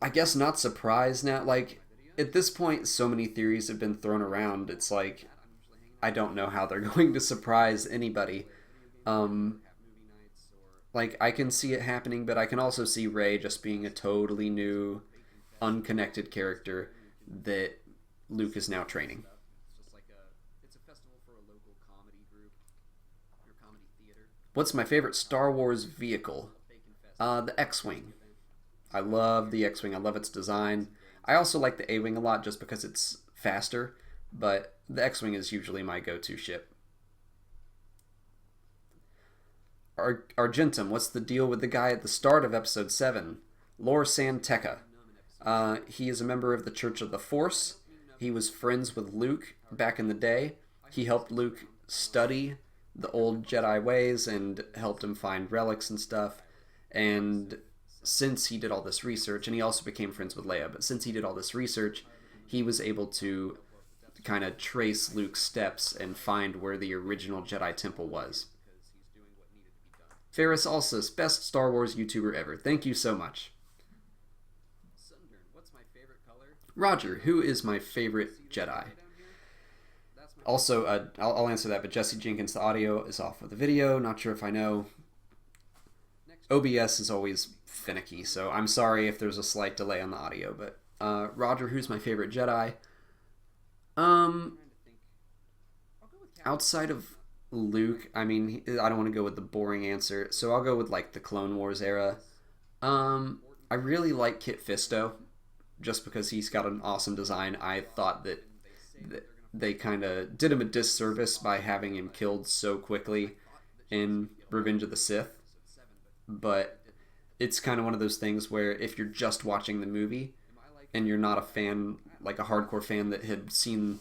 I guess not surprised now. Like, at this point, so many theories have been thrown around. It's like, I don't know how they're going to surprise anybody. Um, like, I can see it happening, but I can also see Rey just being a totally new, unconnected character that Luke is now training. What's my favorite Star Wars vehicle? The X-Wing. I love the X-Wing. I love its design. I also like the A-Wing a lot just because it's faster, but the X-Wing is usually my go-to ship. Argentum, what's the deal with the guy at the start of Episode 7? Lor San Tekka. He is a member of the Church of the Force. He was friends with Luke back in the day. He helped Luke study the old Jedi ways and helped him find relics and stuff. And since he did all this research, and he also became friends with Leia, but since he did all this research, he was able to kind of trace Luke's steps and find where the original Jedi Temple was. Ferris Alsus, best Star Wars YouTuber ever. Thank you so much. Roger, who is my favorite Jedi? Also, I'll answer that, but Jesse Jenkins, the audio is off of the video. Not sure if I know. OBS is always finicky, so I'm sorry if there's a slight delay on the audio. But Roger, who's my favorite Jedi? Outside of Luke, I mean, I don't want to go with the boring answer, so I'll go with like the Clone Wars era. I really like Kit Fisto, just because he's got an awesome design. I thought that they kind of did him a disservice by having him killed so quickly in Revenge of the Sith. But it's kind of one of those things where if you're just watching the movie and you're not a fan, like a hardcore fan that had seen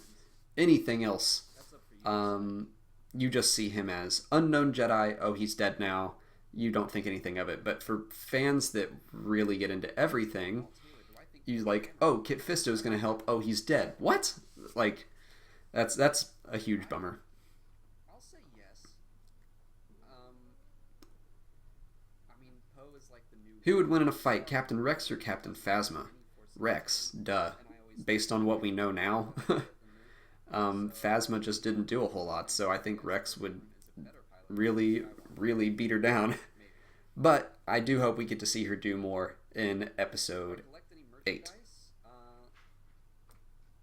anything else, you just see him as unknown Jedi. Oh, he's dead now. You don't think anything of it. But for fans that really get into everything, you like, oh, Kit Fisto's going to help. Oh, he's dead. What? Like, that's a huge bummer. I'll say yes. I mean, Poe is like the new. Who would win in a fight, Captain Rex or Captain Phasma? Rex, duh. Based on what we know now, Phasma just didn't do a whole lot, so I think Rex would really, really beat her down. But I do hope we get to see her do more in Episode 8.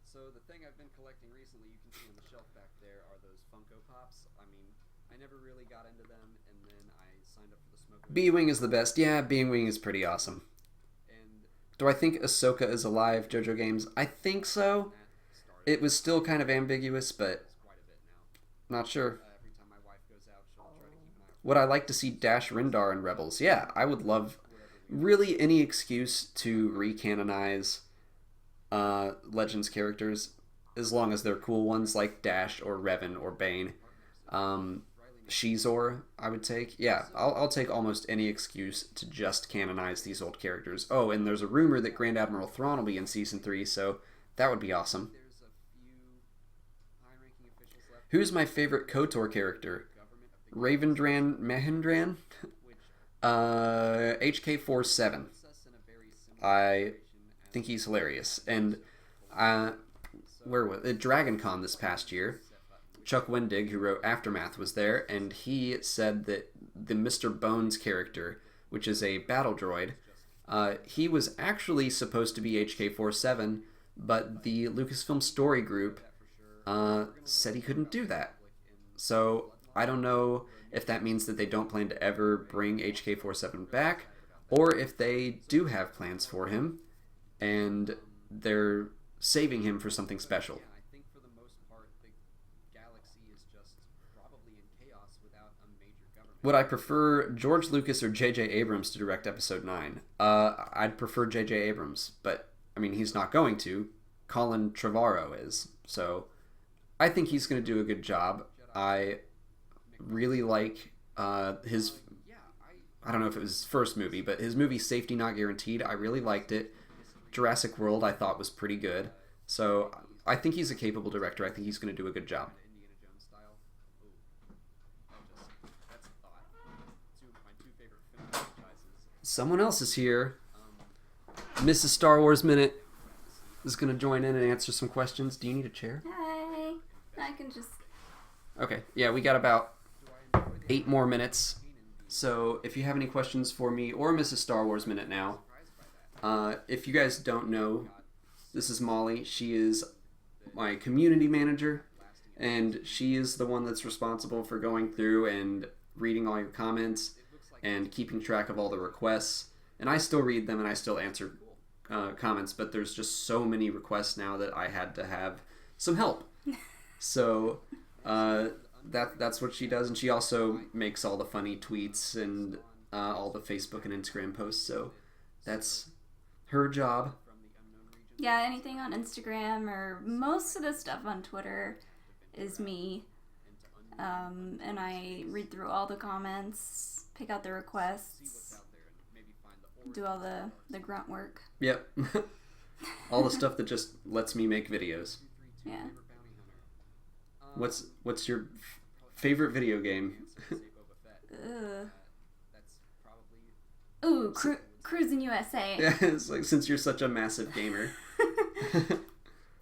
So the thing I've been collecting recently, you can see on the shelf back there, are those Funko Pops. I mean, I never really got into them, and then I signed up for the Smoke. B-Wing is the best. Yeah, B-Wing is pretty awesome. Do I think Ahsoka is alive, JoJo Games? I think so. It was still kind of ambiguous, but not sure. Would I like to see Dash Rendar in Rebels? Yeah, I would love really any excuse to recanonize Legends characters, as long as they're cool ones like Dash or Revan or Bane. Shizor, I would take. Yeah, I'll take almost any excuse to just canonize these old characters. Oh, and there's a rumor that Grand Admiral Thrawn will be in Season 3, so that would be awesome. Who's my favorite KOTOR character? Ravendran Mahendran? HK47. I think he's hilarious. And where was it? At DragonCon this past year, Chuck Wendig, who wrote Aftermath, was there, and he said that the Mr. Bones character, which is a battle droid, he was actually supposed to be HK47, but the Lucasfilm Story Group said he couldn't do that. So I don't know if that means that they don't plan to ever bring HK47 back, or if they do have plans for him, and they're saving him for something special. Would I prefer George Lucas or J.J. Abrams to direct Episode 9? I'd prefer J.J. Abrams, but, I mean, he's not going to. Colin Trevorrow is. So, I think he's going to do a good job. I really like his... I don't know if it was his first movie, but his movie Safety Not Guaranteed, I really liked it. Jurassic World, I thought was pretty good. So, I think he's a capable director. I think he's going to do a good job. Someone else is here. Mrs. Star Wars Minute is going to join in and answer some questions. Do you need a chair? Hi. I can just... Okay. Yeah, we got about 8 more minutes. So if you have any questions for me or Mrs. Star Wars Minute now, if you guys don't know, this is Molly. She is my community manager, and she is the one that's responsible for going through and reading all your comments and keeping track of all the requests. And I still read them and I still answer comments, but there's just so many requests now that I had to have some help. So that's what she does, and she also makes all the funny tweets and all the Facebook and Instagram posts, so that's her job. Yeah, anything on Instagram or most of the stuff on Twitter is me. And I read through all the comments, pick out the requests, do all the grunt work. Yep. All the stuff that just lets me make videos. Yeah. What's your favorite video game? Ooh, Cruising USA. Yeah, it's like, since you're such a massive gamer.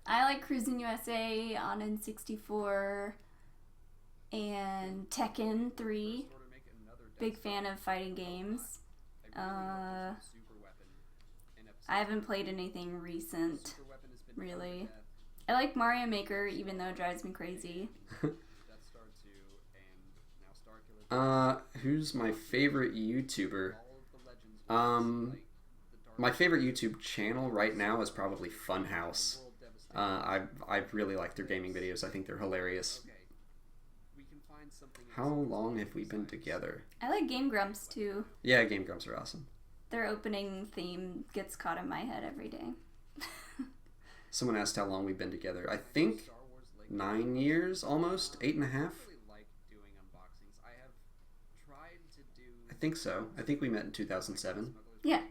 I like Cruising USA on N64 and Tekken 3. Big fan of fighting games. I haven't played anything recent, really. I like Mario Maker, even though it drives me crazy. Who's my favorite YouTuber? My favorite YouTube channel right now is probably Funhouse. I really like their gaming videos. I think they're hilarious. How long have we been together? I like Game Grumps, too. Yeah, Game Grumps are awesome. Their opening theme gets caught in my head every day. Someone asked how long we've been together. I think 9 years, almost. 8.5. I think so. I think we met in 2007. Yeah.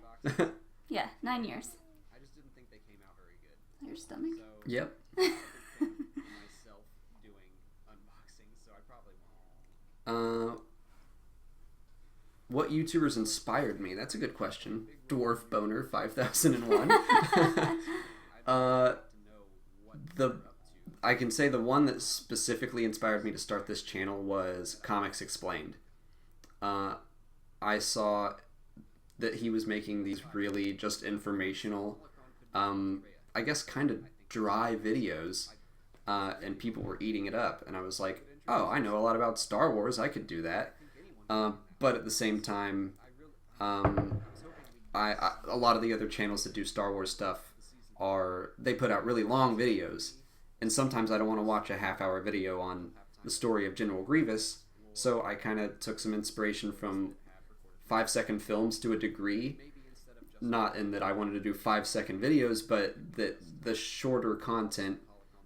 Yeah, 9 years. Your stomach? Yep. What YouTubers inspired me? That's a good question. Dwarf Boner 5001. I can say the one that specifically inspired me to start this channel was Comics Explained. I saw that he was making these really just informational, I guess kind of dry videos, and people were eating it up, and I was like, oh, I know a lot about Star Wars, I could do that. But at the same time, a lot of the other channels that do Star Wars stuff they put out really long videos, and sometimes I don't want to watch a half-hour video on the story of General Grievous, so I kind of took some inspiration from 5-second films to a degree. Not in that I wanted to do 5-second videos, but that the shorter content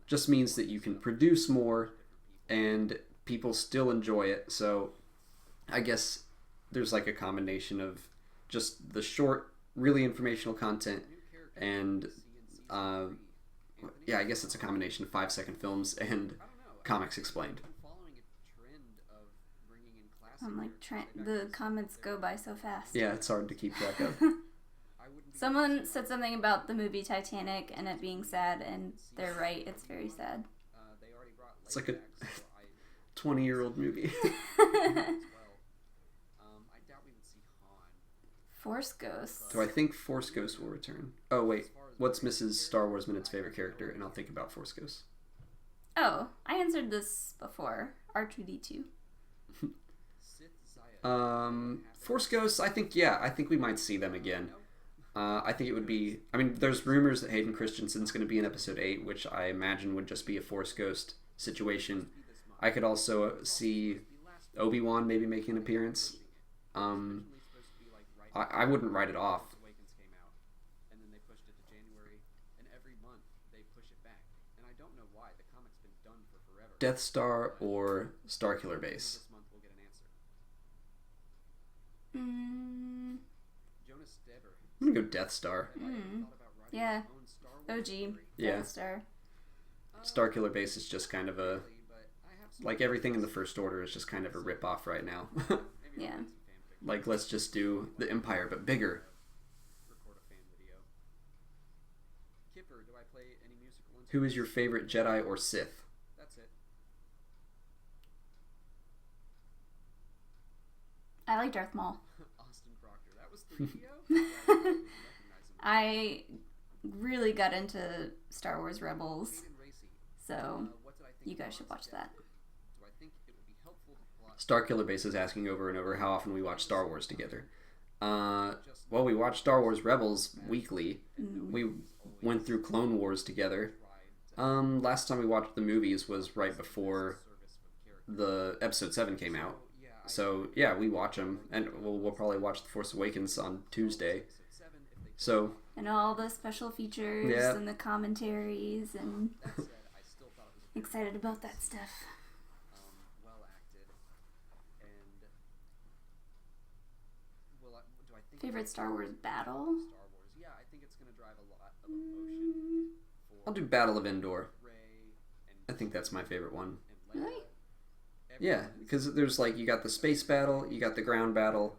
just means that you can produce more and people still enjoy it. So I guess there's like a combination of just the short, really informational content and I guess it's a combination of 5-second films and Comics Explained. I'm like, the comments go by so fast. Yeah, it's hard to keep track of. Someone said something about the movie Titanic and it being sad, and they're right, it's very sad. It's like a 20-year-old movie. Force Ghost. So I think Force Ghost will return. Oh, wait. What's Mrs. Star Wars Minute's favorite character? And I'll think about Force Ghost. Oh, I answered this before. R2-D2. Force Ghosts, I think we might see them again. I think it would be... I mean, there's rumors that Hayden Christensen's going to be in Episode 8, which I imagine would just be a Force Ghost situation. I could also see Obi-Wan maybe making an appearance. I wouldn't write it off. Death Star or Starkiller Base? Mm, I'm gonna go Death Star. yeah. OG. Yeah. Death Star. Starkiller Base is just kind of a... Like, everything in the First Order is just kind of a rip-off right now. Yeah. Like, let's just do the Empire, but bigger. Who is your favorite Jedi or Sith? I like Darth Maul. I really got into Star Wars Rebels, so you guys should watch that. Starkiller Base is asking over and over how often we watch Star Wars together. Well, we watch Star Wars Rebels weekly. We went through Clone Wars together. Last time we watched the movies was right before the Episode 7 came out. So, yeah, we watch them. And we'll probably watch The Force Awakens on Tuesday. So... And all the special features and the commentaries and... excited about that stuff. Favorite Star Wars battle? I'll do Battle of Endor. I think that's my favorite one. Really? Yeah, because there's like, you got the space battle, you got the ground battle,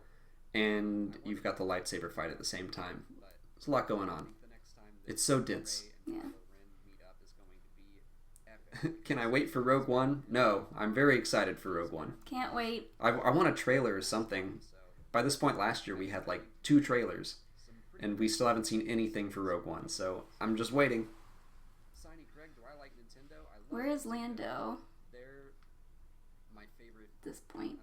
and you've got the lightsaber fight at the same time. There's a lot going on. It's so dense. Yeah. Can I wait for Rogue One? No, I'm very excited for Rogue One. Can't wait. I want a trailer or something. By this point last year, we had like 2 trailers, and we still haven't seen anything for Rogue One, so I'm just waiting. Where is Lando? At this point.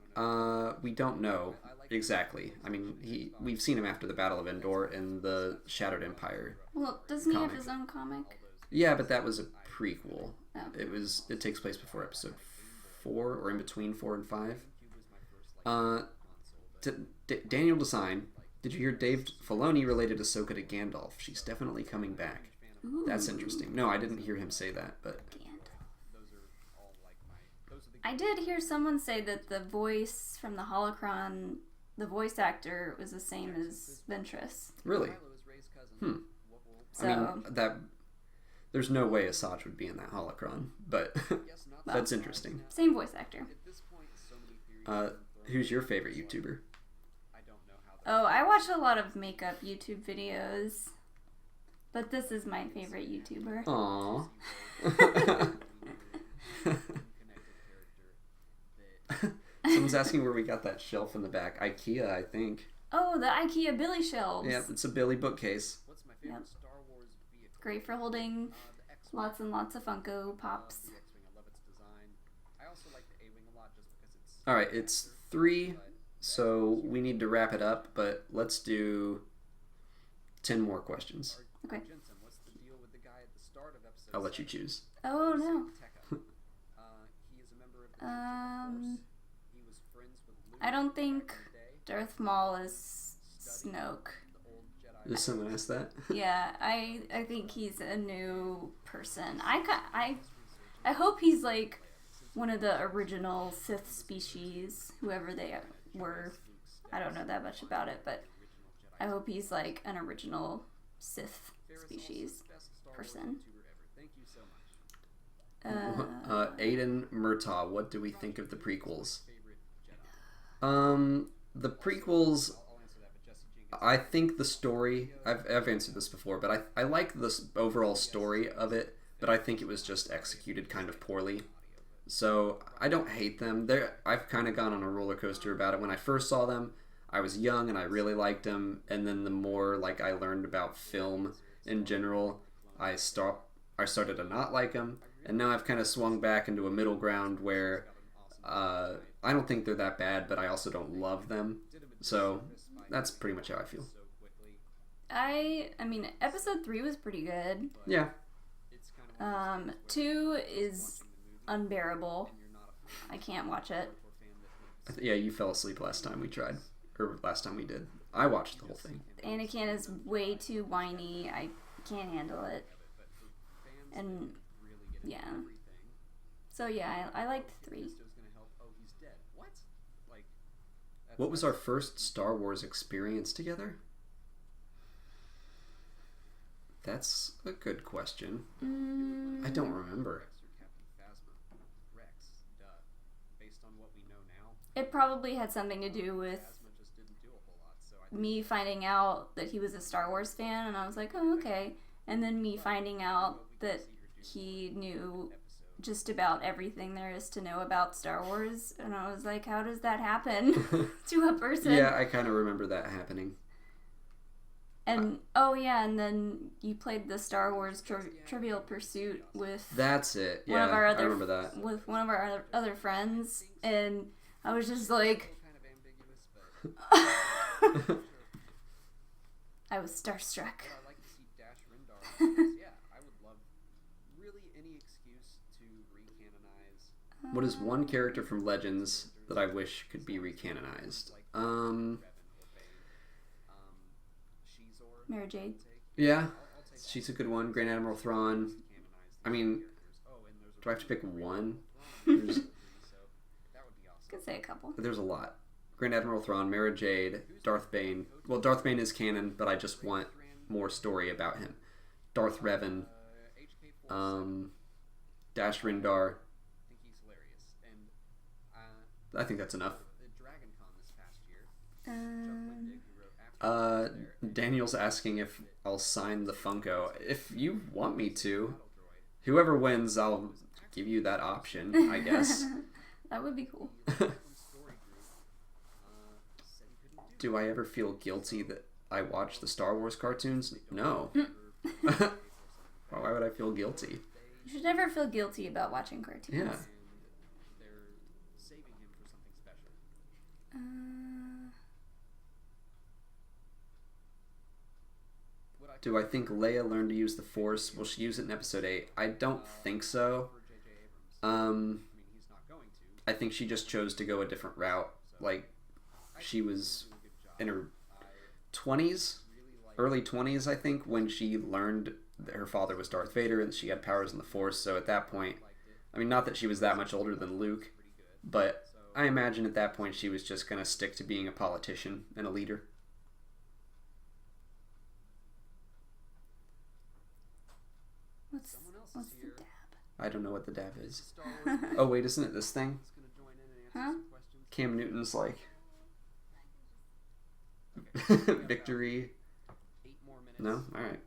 We don't know exactly. I mean, we've seen him after the Battle of Endor in the Shattered Empire. Well, doesn't he comic. have his own comic? Yeah, but that was a prequel. Oh. It takes place before Episode 4 or in between 4 and 5. Daniel Design, did you hear Dave Filoni related Ahsoka to Gandalf? She's definitely coming back. Ooh. That's interesting. No, I didn't hear him say that, but... Gandalf. I did hear someone say that the voice from the holocron, the voice actor, was the same as Ventress. Really? So, I mean, there's no way Asajj would be in that holocron, but that's interesting. Same voice actor. Who's your favorite YouTuber? Oh, I watch a lot of makeup YouTube videos, but this is my favorite YouTuber. Aww. Someone's asking where we got that shelf in the back. IKEA, I think. Oh, the IKEA Billy shelves. Yeah, it's a Billy bookcase. Yep. Great for holding lots and lots of Funko Pops. Alright, it's 3, so we need to wrap it up, but let's do 10 more questions. Okay. I'll let you choose. Oh, no. I don't think Darth Maul is Snoke. Did someone ask that? Yeah, I think he's a new person. I hope he's like one of the original Sith species, whoever they were. I don't know that much about it, but I hope he's like an original Sith species person. Aiden Murtaugh, what do we think of the prequels? The prequels, I think the story, I've answered this before, but I like the overall story of it, but I think it was just executed kind of poorly. So I don't hate them. I've kind of gone on a roller coaster about it. When I first saw them, I was young and I really liked them, and then the more like I learned about film in general, I started to not like them, and now I've kind of swung back into a middle ground where I don't think they're that bad, but I also don't love them. So that's pretty much how I feel. I mean, episode 3 was pretty good. Yeah. 2 is unbearable. I can't watch it. Yeah, you fell asleep last time we tried. Or last time we did. I watched the whole thing. Anakin is way too whiny. I can't handle it. And, yeah. So, yeah, I liked 3. What was our first Star Wars experience together? That's a good question. I don't remember. It probably had something to do with me finding out that he was a Star Wars fan, and I was like, oh, okay. And then me finding out that he knew just about everything there is to know about Star Wars, and I was like, how does that happen to a person? Yeah, I kind of remember that happening. And and then you played the Star Wars Trivial Pursuit with that's it. Yeah, I remember that with one of our other friends, and I was just like, I was starstruck. What is one character from Legends that I wish could be recanonized? Mara Jade. Yeah, she's a good one. Grand Admiral Thrawn. I mean, do I have to pick one? Could say a couple. There's a lot. Grand Admiral Thrawn, Mara Jade, Darth Bane. Well, Darth Bane is canon, but I just want more story about him. Darth Revan. Dash Rendar. I think that's enough. Daniel's asking if I'll sign the Funko. If you want me to, whoever wins, I'll give you that option, I guess. That would be cool. Do I ever feel guilty that I watch the Star Wars cartoons? No. Why would I feel guilty? You should never feel guilty about watching cartoons. Yeah. Do I think Leia learned to use the Force? Will she use it in Episode 8? I don't think so. I think she just chose to go a different route. Like, she was in her 20s, early 20s, I think, when she learned that her father was Darth Vader and she had powers in the Force. So at that point, I mean, not that she was that much older than Luke, but I imagine at that point she was just going to stick to being a politician and a leader. What's the dab? I don't know what the dab is. Oh, wait, isn't it this thing? Huh? Cam Newton's like... Victory. No? Alright.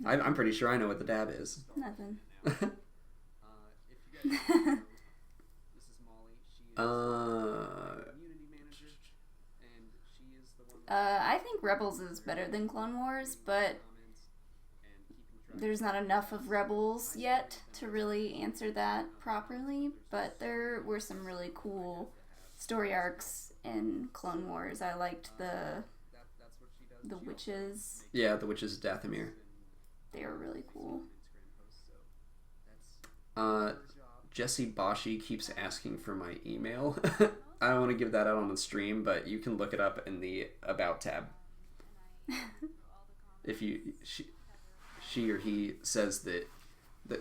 I'm pretty sure I know what the dab is. Nothing. I think Rebels is better than Clone Wars, but there's not enough of Rebels yet to really answer that properly. But there were some really cool story arcs in Clone Wars. I liked the witches. Yeah, the witches of Dathomir. They were really cool. Jesse Bashi keeps asking for my email. I don't want to give that out on the stream, but you can look it up in the About tab. If she or he says that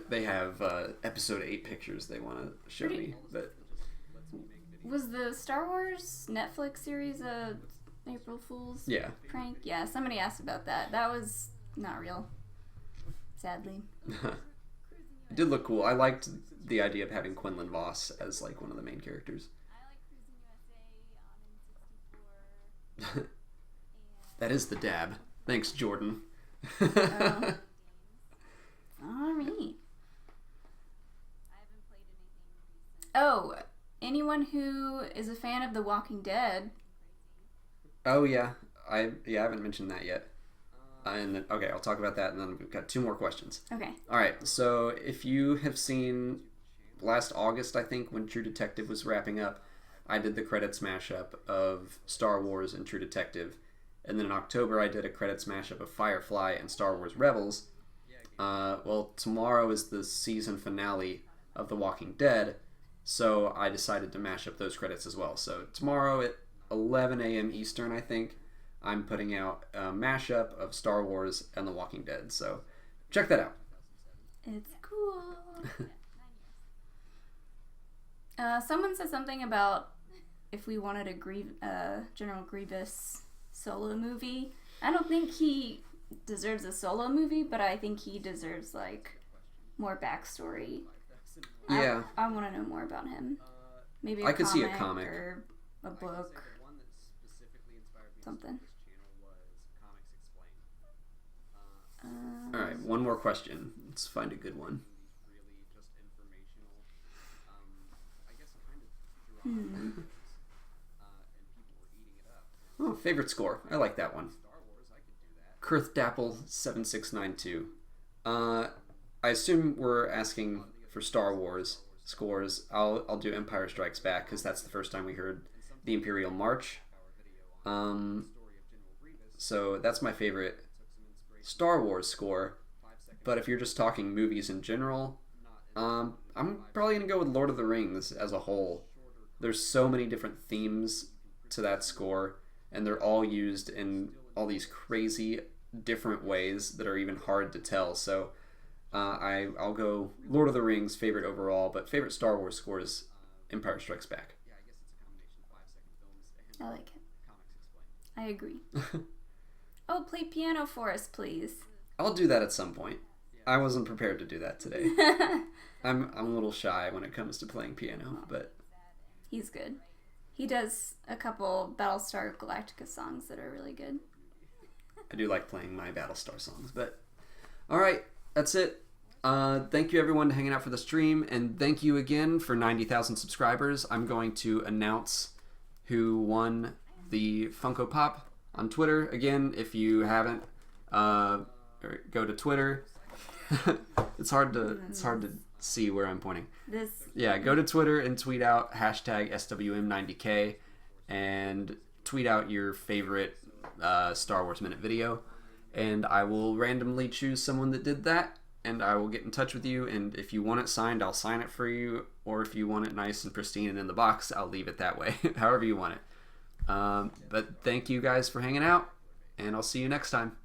they have episode 8 pictures they want to show me. But was the Star Wars Netflix series a April Fool's prank? Yeah, somebody asked about that. That was not real, sadly. It did look cool. I liked the idea of having Quinlan Voss as like one of the main characters. That is the dab. Thanks, Jordan. Alright. Oh, anyone who is a fan of The Walking Dead. Oh yeah, I haven't mentioned that yet. And okay, I'll talk about that, and then we've got 2 more questions. Okay. All right. So if you have seen last August, I think, when True Detective was wrapping up, I did the credits mashup of Star Wars and True Detective, and then in October I did a credits mashup of Firefly and Star Wars Rebels. Well, tomorrow is the season finale of The Walking Dead, So I decided to mash up those credits as well. So tomorrow at 11 a.m. Eastern, I think, I'm putting out a mashup of Star Wars and The Walking Dead. So check that out. It's cool. Someone said something about if we wanted a General Grievous solo movie. I don't think he deserves a solo movie, but I think he deserves like more backstory. Yeah, I want to know more about him. Maybe I could see a comic or a book, something. All right, one more question. Let's find a good one. Oh, favorite score. I like that one. Kurthdapple7692. I assume we're asking for Star Wars scores. I'll do Empire Strikes Back because that's the first time we heard the Imperial March. So that's my favorite Star Wars score. But if you're just talking movies in general, I'm probably going to go with Lord of the Rings as a whole. There's so many different themes to that score, and they're all used in all these crazy different ways that are even hard to tell. So I'll go Lord of the Rings, favorite overall, but favorite Star Wars score is Empire Strikes Back. I like it. I agree. Oh, play piano for us, please. I'll do that at some point. I wasn't prepared to do that today. I'm a little shy when it comes to playing piano, but he's good. He does a couple Battlestar Galactica songs that are really good. I do like playing my Battlestar songs, but all right, that's it. Thank you everyone for hanging out for the stream, and thank you again for 90,000 subscribers. I'm going to announce who won the Funko Pop on Twitter. Again, if you haven't, go to Twitter. It's hard to see where I'm pointing. Go to Twitter and tweet out hashtag SWM90K and tweet out your favorite Star Wars Minute video, and I will randomly choose someone that did that, and I will get in touch with you, and if you want it signed, I'll sign it for you, or if you want it nice and pristine and in the box, I'll leave it that way. However you want it. But thank you guys for hanging out, and I'll see you next time.